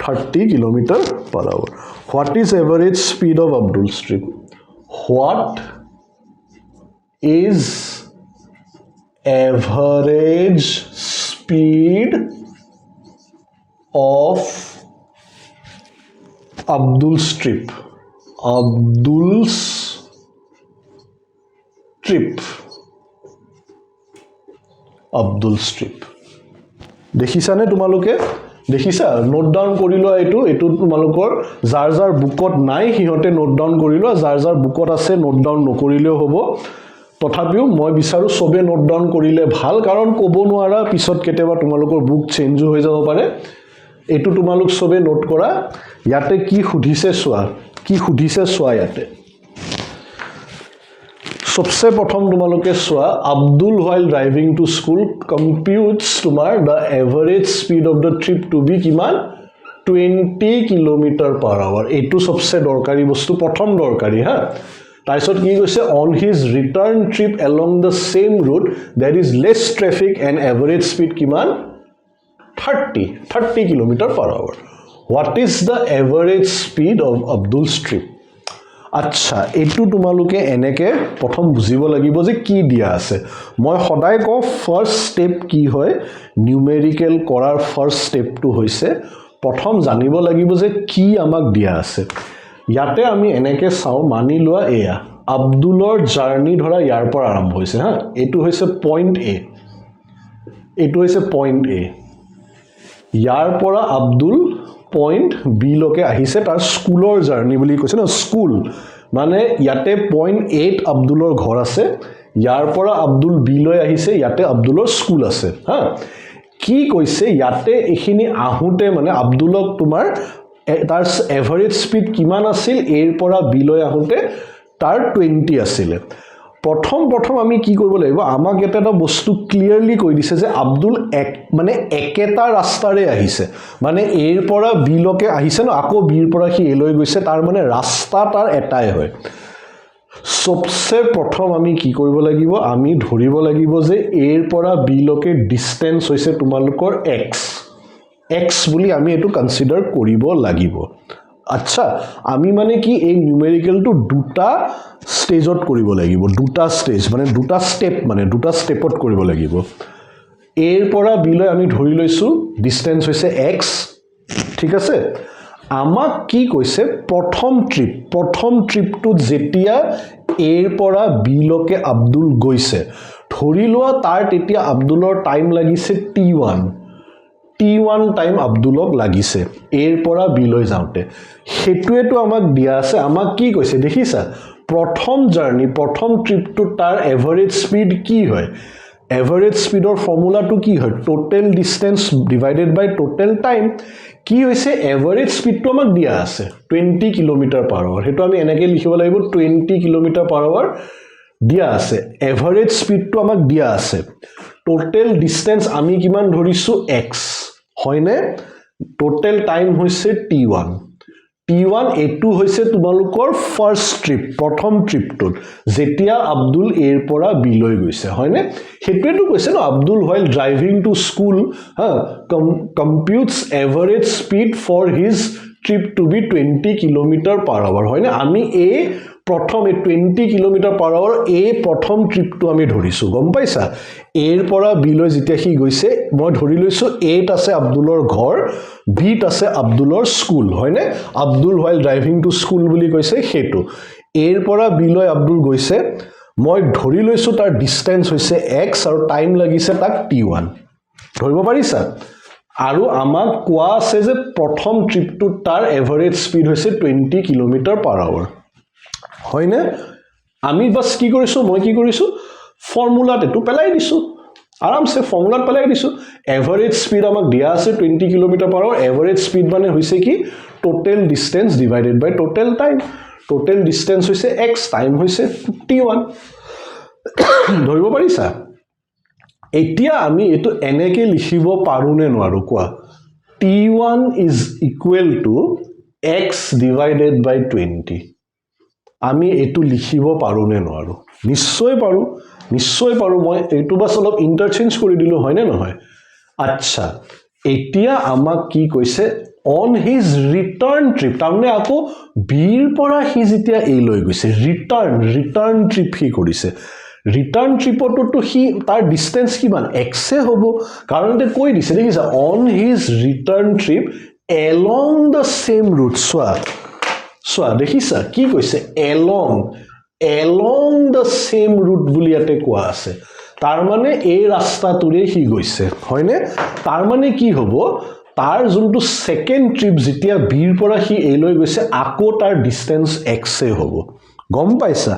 30 kilometer per hour what is average speed of Abdul's trip what is average speed of Abdul's trip. Abdul's trip. Abdul's trip. দেখিছানে তোমালোকে? দেখিছা? নোট ডাউন কৰি লোৱা এইটো তোমালোকৰ যাৰ যাৰ বুকত নাই সিহঁতে নোট ডাউন কৰি লোৱা, যাৰ যাৰ বুকত আছে নোট ডাউন নকৰিলেও হ'ব। তথাপিও মই বিচাৰো সবে নোট ডাউন কৰিলে ভাল, কাৰণ ক'ব নোৱাৰা পিছত কেতিয়াবা তোমালোকৰ বুক চেঞ্জ হৈ যাব পাৰে। এইটো তোমালোক সবে নোট কৰা। ইয়াতে কি সুধিছে চোৱা ইয়াতে। सबसे प्रथम তোমালোকে চোৱা, Abdul while driving to school computes তোমাৰ the average speed of the trip to be কিমান 20 km/h। এইটো सबसे দৰকাৰী বস্তু, প্ৰথম দৰকাৰী হা। তাৰপিছত কি কৈছে, on his return trip along the same route there is less traffic and average speed কিমান 30 km/h। what is the average speed of Abdul's trip? আচ্ছা, এইটো তোমালোকে এনেকে প্ৰথম বুজিব লাগিব যে কি দিয়া আছে। মই সদায় কওঁ ফাৰ্স্ট স্টেপ কি হয়, নিউমেৰিকেল কৰাৰ ফাৰ্স্ট স্টেপটো হৈছে প্ৰথম জানিব লাগিব যে কি আমাক দিয়া আছে। ইয়াতে আমি এনেকে চাওঁ, মানি লোৱা এয়া আব্দুলৰ জাৰ্নি ধৰা ইয়াৰ পৰা আৰম্ভ হৈছে হা। এইটো হৈছে পইণ্ট এ, এইটো হৈছে পইণ্ট এ। ইয়াৰ পৰা আব্দুল পইণ্ট বি লৈকে আহিছে, তাৰ স্কুলৰ জাৰ্নি বুলি কৈছে ন, স্কুল মানে ইয়াতে পইণ্ট এত আব্দুলৰ ঘৰ আছে, ইয়াৰ পৰা আব্দুল বি লৈ আহিছে, ইয়াতে আব্দুলৰ স্কুল আছে হা। কি কৈছে ইয়াতে এইখিনি আহোঁতে মানে আব্দুলক তোমাৰ তাৰ এভাৰেজ স্পীড কিমান আছিল, এৰ পৰা বি লৈ আহোঁতে তাৰ 20 আছিলে। প্ৰথম আমি কি কৰিব লাগিব, আমাক এটা বস্তু ক্লিয়াৰলি কৈ দিছে যে আব্দুল মানে একেটা ৰাস্তাৰে আহিছে, মানে এৰ পৰা বি লৈকে আহিছে ন, আকৌ বিৰ পৰা সি এলৈ গৈছে, তাৰ মানে ৰাস্তা তাৰ এটাই হয়। সবচে প্ৰথম আমি কি কৰিব লাগিব, আমি ধৰিব লাগিব যে এৰ পৰা বি লৈকে ডিষ্টেন্স হৈছে তোমালোকৰ x বুলি আমি এইটো কনসিডাৰ কৰিব লাগিব। আচ্ছা, আমি মানে কি এই নিউমেৰিকেলটো দুটা ষ্টেজত কৰিব লাগিব, দুটা ষ্টেজ মানে দুটা ষ্টেপ, মানে দুটা ষ্টেপত কৰিব লাগিব। এৰ পৰা বি লৈ আমি ধৰি লৈছো ডিষ্টেন্স হৈছে x, ঠিক আছে। আমাক কি কৈছে, প্ৰথম ট্ৰিপটোত যেতিয়া এৰ পৰা বি লৈকে আব্দুল গৈছে, ধৰি লোৱা তাৰ তেতিয়া আব্দুলৰ টাইম লাগিছে t1 টাইম আব্দুলক লাগিছে এৰ পৰা বি লৈ যাওঁতে। সেইটোৱেতো আমাক দিয়া আছে। আমাক কি কৈছে দেখিছা, প্ৰথম জাৰ্নি প্ৰথম ট্ৰিপটোত তাৰ এভাৰেজ স্পীড কি হয়, এভাৰেজ স্পীডৰ ফৰ্মুলাটো কি হয়, টোটেল ডিষ্টেন্স ডিভাইডেড বাই টোটেল টাইম। কি হৈছে, এভাৰেজ স্পীডটো আমাক দিয়া আছে 20 km/h, সেইটো আমি এনেকে লিখিব লাগিব 20 km/h দিয়া আছে, এভাৰেজ স্পীডটো আমাক দিয়া আছে। টোটেল ডিষ্টেন্স আমি কিমান ধৰিছো x হয়নে, টোটেল টাইম হৈছে t1 এইটো হৈছে তোমালোকৰ ফাৰ্স্ট ট্ৰিপ, প্ৰথম ট্ৰিপটোত যেতিয়া আব্দুল এৰ পৰা বি লৈ গৈছে হয়নে। সেইটোৱেতো কৈছে ন, Abdul while driving to school computes average speed for his trip to be 20 km/h হয়নে। আমি এই প্ৰথম 20 km/h এই প্ৰথম ট্ৰিপটো আমি ধৰিছো, গম পাইছা। এৰ পৰা বি লৈ যেতিয়া সি গৈছে, মই ধৰি লৈছো এত আছে আব্দুলৰ ঘৰ, বিত আছে আব্দুলৰ স্কুল হয়নে। Abdul while driving to school বুলি কৈছে সেইটো। এৰ পৰা বি লৈ আব্দুল গৈছে, মই ধৰি লৈছো তাৰ ডিষ্টেন্স হৈছে x আৰু টাইম লাগিছে তাক t1, ধৰিব পাৰিছা। আৰু আমাক কোৱা আছে যে প্ৰথম ট্ৰিপটোত তাৰ এভাৰেজ স্পীড হৈছে 20 km/h হয়নে। আমি বাস কি কৰিছো, মই কি কৰিছো, ফৰ্মুলাত এটো পেলাই দিছো, আৰামছে ফৰ্মুলাত পেলাই দিছো। এভাৰেজ স্পীড আমাক দিয়া আছে 20 km/h, এভাৰেজ স্পীড মানে হৈছে কি টোটেল ডিষ্টেন্স ডিভাইডেড বাই টোটেল টাইম, টোটেল ডিষ্টেন্স হৈছে x, টাইম হৈছে t1, ধৰিব পাৰিছা। এতিয়া আমি এটো এনেকে লিখিব পাৰো নে নোৱাৰো কোৱা, t1 is equal to x divided by 20। আমি এটো লিখিব পাৰো নে নোৱাৰো, নিশ্চয় পাৰো। মই এইটো বাস অলপ ইন্টাৰচেঞ্জ কৰি দিলো হয়নে নহয়। আচ্ছা, এতিয়া আমাক কি কৈছে, on his return trip, তাৰমানে আকৌ বিৰ পৰা সি যেতিয়া এই লৈ গৈছে, ৰিটাৰ্ণ ট্ৰিপ সি কৰিছে, ৰিটাৰ্ণ ট্ৰিপতো সি তাৰ ডিষ্টেঞ্চ কিমান এক্সে হ'ব কাৰণ তে কৈ দিছে দেখিছা on his return trip along the same root চোৱা দেখিছা কি কৈছে এলং দ্য সেম ৰুট বুলি ইয়াতে কোৱা আছে তাৰ মানে এই ৰাস্তাটোৰে সি গৈছে হয়নে তাৰ মানে কি হ'ব তাৰ যোনটো সেকেন্ড ট্ৰিপ যেতিয়া বিৰ পৰা সি এ লৈ গৈছে আকৌ তাৰ ডিষ্টেঞ্চ এক্সে হ'ব গম পাইছা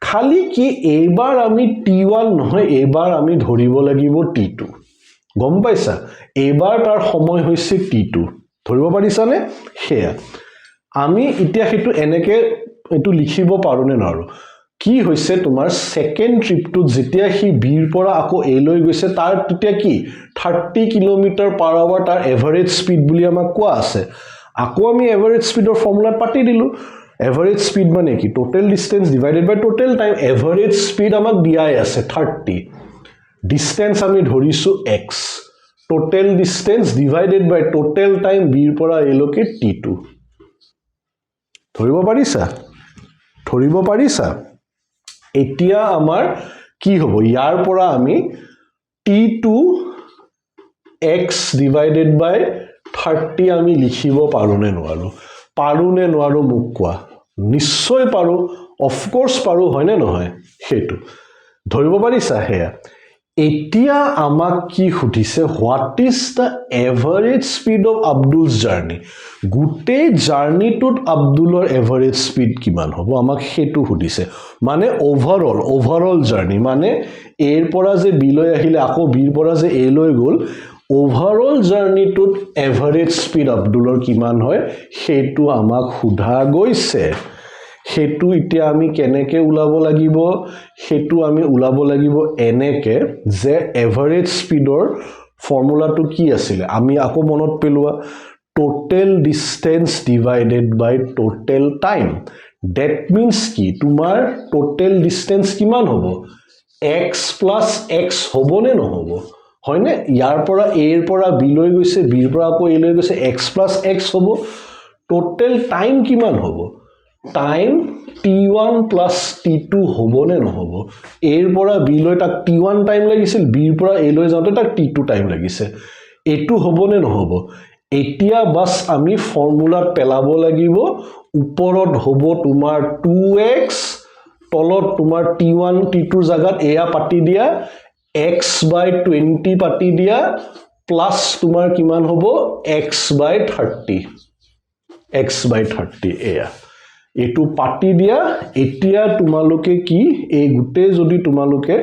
খালি কি এইবাৰ আমি t1 নহয় এইবাৰ আমি ধৰিব লাগিব t2 গম পাইছা এইবাৰ তাৰ সময় হৈছে t2 ধৰিব পাৰিছানে হেয়া আমি এতিয়া হেতু এনেকে এটো লিখিব পাৰো নে নোৱাৰো কি হৈছে তোমাৰ সেকেন্ড ট্ৰিপটোত যেতিয়া হি বিৰ পৰা আকৌ এ লৈ গৈছে তাৰ তেতিয়া কি 30 km/h তাৰ এভাৰেজ স্পীড বুলি আমাক কোৱা আছে আকৌ আমি এভাৰেজ স্পীডৰ ফৰ্মুলা পাতি দিলো এভাৰেজ স্পীড মানে কি টোটাল ডিসটেন্স ডিভাইডেড বাই টোটাল টাইম এভাৰেজ স্পীড আমাক দিয়াই আছে 30 ডিসটেন্স আমি ধৰিছো x টোটাল ডিসটেন্স ডিভাইডেড বাই টোটাল টাইম বিৰ পৰা এ লৈকে t2 ধৰিব পাৰিছা এতিয়া আমাৰ কি হ'ব ইয়াৰ পৰা আমি t2 x divided by 30 আমি লিখিব পাৰো নে নোৱাৰো মোক কোৱা নিশ্চয় পাৰো অফ কোৰ্স পাৰো হয় নে নহয় হেতু ধৰিব পাৰিছা হেয়া এতিয়া আমাক কি সুধিছে what is the average speed of Abdul's journey গুটেই জাৰ্নিটোত আব্দুলৰ এভাৰেজ স্পীড কিমান হ'ব আমাক হেতু সুধিছে মানে ওভাৰঅল জাৰ্নি মানে এৰ পৰা যে বি লৈ আহিলে আকৌ বিৰ পৰা যে এ লৈ গল ওভাৰঅল জাৰ্নিটোত এভাৰেজ স্পীড আব্দুলৰ কিমান হয় হেতু আমাক সুধা গৈছে হেতু এতিয়া আমি কেনেকে উলাব লাগিব এনেকে যে এভাৰেজ স্পীডৰ ফৰ্মুলাটো কি আছিল আমি আকৌ মনত পেলোৱা total distance divided by total time that means কি তোমাৰ total distance কিমান হ'ব x plus x হ'ব নে নহ'ব হয়নে ইয়াৰ পৰা a ৰ পৰা b লৈ গৈছে b ৰ পৰা আকৌ a লৈ গৈছে x plus x হ'ব total time কিমান হ'ব টাইম t1 plus t2 হ'ব নে নহ'ব a ৰ পৰা b লৈ তাক t1 টাইম লাগিছিল b ৰ পৰা a লৈ যাওঁতে তাক t2 টাইম লাগিছে এটো হ'ব নে নহ'ব এতিয়া বাস আমি ফৰ্মুলাত পেলাব লাগিব ওপৰত হ'ব তোমাৰ 2x তলত তোমাৰ t1 t2 জাগাত এয়া পাতি দিয়া x by 20 পাতি দিয়া প্লাস তোমাৰ কিমান হ'ব x by 30 এয়া এটো পাতি দিয়া এতিয়া তোমালোকে কি এই গুটে যদি তোমালোকে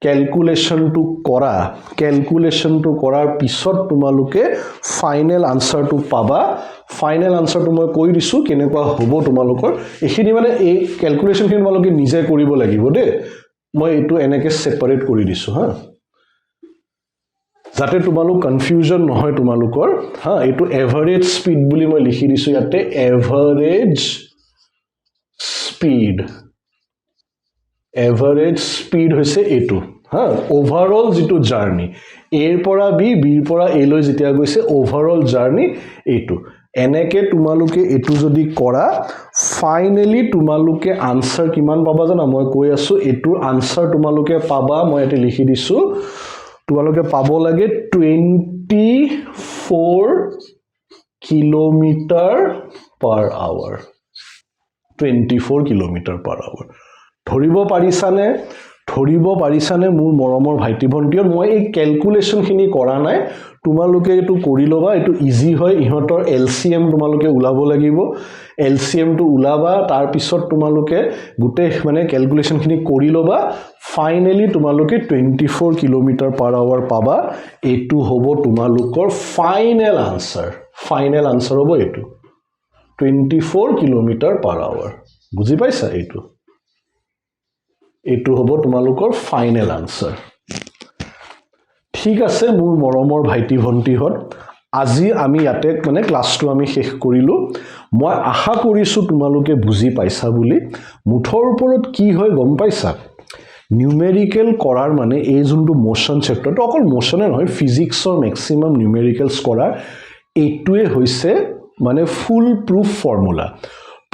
ক্যালকুলেশনটো কৰাৰ পিছত তোমালোকে ফাইনাল আনসাৰটো পাবা ফাইনাল আনসাৰটো মই কৈ দিছো কেনেকুৱা হ'ব তোমালোকৰ এখিনি মানে এই ক্যালকুলেশনখিনি তোমালোকে নিজে কৰিব লাগিব দে মই এটো এনেকে সেপাৰেট কৰি দিছো হা যাতে তোমালোক কনফিউজন নহয় তোমালোকৰ হা এটো এভাৰেজ স্পীড বুলি মই লিখি দিছো ইয়াতে এভাৰেজ স্পীড হৈছে এটো হা ওভাৰঅল যেটো জাৰ্নি এৰ পৰা বি বিৰ পৰা এ লৈ যেতিয়া গৈছে ওভাৰঅল জাৰ্নি এটো এনেকে তোমালোকে এটো যদি কৰা ফাইনালি তোমালোকে আনসাৰ কিমান পাবা জানা মই কৈ আছো এটো আনসাৰ তোমালোকে পাবা মই এতে লিখি দিছো তোমালোকে পাব লাগে 24 km/h 24 km/h ধৰিব পাৰিছানে মোৰ মৰমৰ ভাইটি ভন্টিৰ মই এই ক্যালকুলেশন খিনি কৰা নাই তোমালোকে এটো কৰি লবা এটো ইজি হয় ইহতৰ এলসিএম তোমালোকে উলাব লাগিব এলসিএম টো উলাবা তাৰ পিছত তোমালোকে গুটে মানে ক্যালকুলেশন খিনি কৰি লবা ফাইনালি তোমালোকে 24 km/h পাবা এটো হ'ব তোমালোকৰ ফাইনাল আনসাৰ হ'ব এটো 24 km/h বুজি পাইছা এটো হ'ব তোমালোকৰ ফাইনাল আনসাৰ ঠিক আছে মোৰ মৰমৰ ভাইটি ভন্টিহত আজি আমি ইয়াতে মানে ক্লাসটো আমি শেষ কৰিলো মই আশা কৰিছো তোমালোকে বুজি পাইছা বুলি মুঠৰ ওপৰত কি হয় গম পাইছা নিউমেৰিকেল কৰাৰ মানে এই যোনটো মোশন চেপ্টাৰটো অকল মোশনে নহয় ফিজিক্সৰ ম্যাক্সিমাম নিউমেৰিকেলস কৰা এটোৱে হৈছে মানে ফুল প্ৰুফ ফৰ্মুলা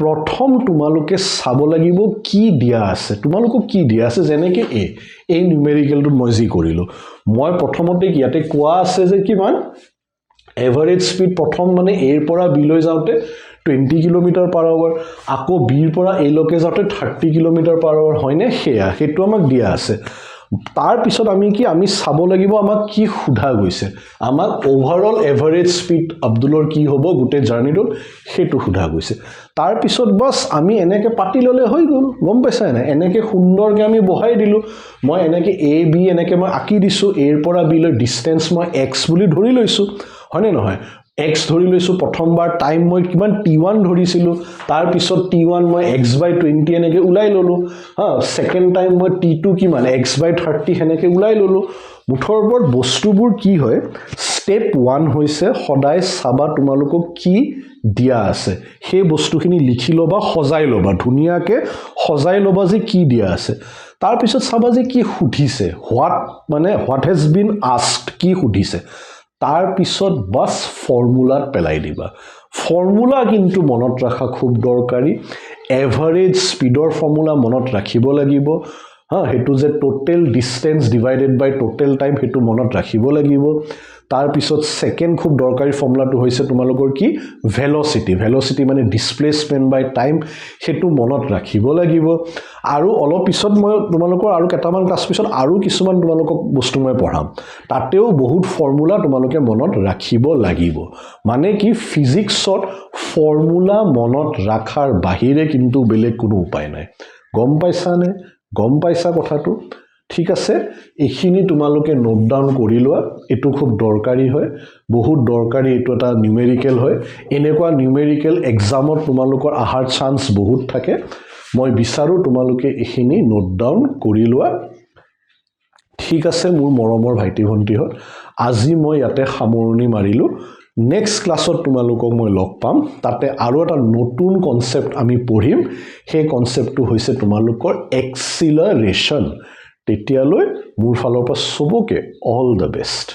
প্ৰথম তোমালোকে চাব লাগিব কি দিয়া আছে তোমালোকক কি দিয়া আছে যেনেকৈ এই নিউমেৰিকেলটো মই যি কৰিলো মই প্ৰথমতে ইয়াতে কোৱা আছে যে কিমান এভাৰেজ স্পীড প্ৰথম মানে এৰ পৰা বি লৈ যাওঁতে 20 কিলোমিটাৰ পাৰ আৱাৰ আকৌ বিৰ পৰা এ লৈকে যাওঁতে 30 কিলোমিটাৰ পাৰ আৱাৰ হয়নে সেইটো আমাক দিয়া আছে তাৰ পিছত আমি চাব লাগিব আমাক কি সুধা গৈছে আমাক ওভাৰঅল এভাৰেজ স্পীড আব্দুলৰ কি হ'ব গোটে জাৰ্নিটো সেইটো সুধা গৈছে তাৰ পিছত বাস আমি এনেকৈ পাতি ললে হৈ গ'ল গম পাইছা না এনেকৈ সুন্দৰকৈ আমি বহাই দিলো মই এনেকৈ এ বি এনেকৈ মই আঁকি দিছো এৰ পৰা বি লৈ ডিসটেন্স মই x বুলি ধৰি লৈছো হয়নে নহয় x ধৰি লৈছো প্ৰথমবাৰ টাইম মই কিমান t1 ধৰিছিলো তাৰ পিছত t1 মই x/20 এনেকৈ উলাই ললো হা সেকেন্ড টাইম মই t2 কিমান x/30 হেনেকৈ উলাই ললো মুঠৰ ওপৰত বস্তুবোৰ কি হয় স্টেপ 1 হৈছে সদায় চাবা তোমালোকক কি দিয়া আছে সেই বস্তুখিনি লিখি লবা সজাই লবা ধুনিয়াকে সজাই লবা যে কি দিয়া আছে তাৰ পিছত চাবা যে কি সুধিছে হোৱাট হেজ বিন আস্কড কি সুধিছে তাৰ পিছত বাস ফৰ্মুলাত পেলাই দিবা ফৰ্মুলা কিন্তু মনত ৰাখা খুব দৰকাৰী এভাৰেজ স্পীডৰ ফৰ্মুলা মনত ৰাখিব লাগিব হা হেতু যে টোটাল ডিসটেন্স ডিভাইডেড বাই টোটাল টাইম হেতু মনত ৰাখিব লাগিব তাৰ পিছত সেকেন্ড খুব দৰকাৰী ফৰ্মুলাটো হৈছে তোমালোকৰ কি ভেলোচিটি মানে ডিসপ্লেসমেন্ট বাই টাইম হেতু মনত ৰাখিব লাগিব আৰু অলপ পিছত মই তোমালোকৰ আৰু কেটামান ক্লাছ পিছত আৰু কিছুমান তোমালোকক বস্তু মই পঢ়াম তাতেও বহুত ফৰ্মুলা তোমালোকে মনত ৰাখিব লাগিব মানে কি ফিজিক্সত ফৰ্মুলা মনত ৰাখাৰ বাহিৰে কিন্তু বেলেগ কোনো উপায় নাই গম পাইছা কথাটো ঠিক আছে এইখিনি তোমালোকে নোট ডাউন কৰি লোৱা এটো খুব দৰকাৰী হয় বহুত দৰকাৰী এটো এটা নিউমেৰিকেল হয় এনেকুৱা নিউমেৰিকেল এক্সামত তোমালোকৰ আহাৰ চান্স বহুত থাকে মই বিচাৰো তোমালোকে এইখিনি নোট ডাউন কৰি লোৱা ঠিক আছে মোৰ মৰমৰ ভাইটি ভন্টিহঁত আজি মই ইয়াতে সামৰণি মাৰিলো নেক্সট ক্লাছত তোমালোকক মই লগ পাম তাতে আৰু এটা নতুন কনসেপ্ট আমি পঢ়িম সেই কনসেপ্টটো হৈছে তোমালোকৰ এক্সিলাৰেশন তেতিয়ালৈ মোৰ ফালৰ পৰা সবকে অল দ্য বেষ্ট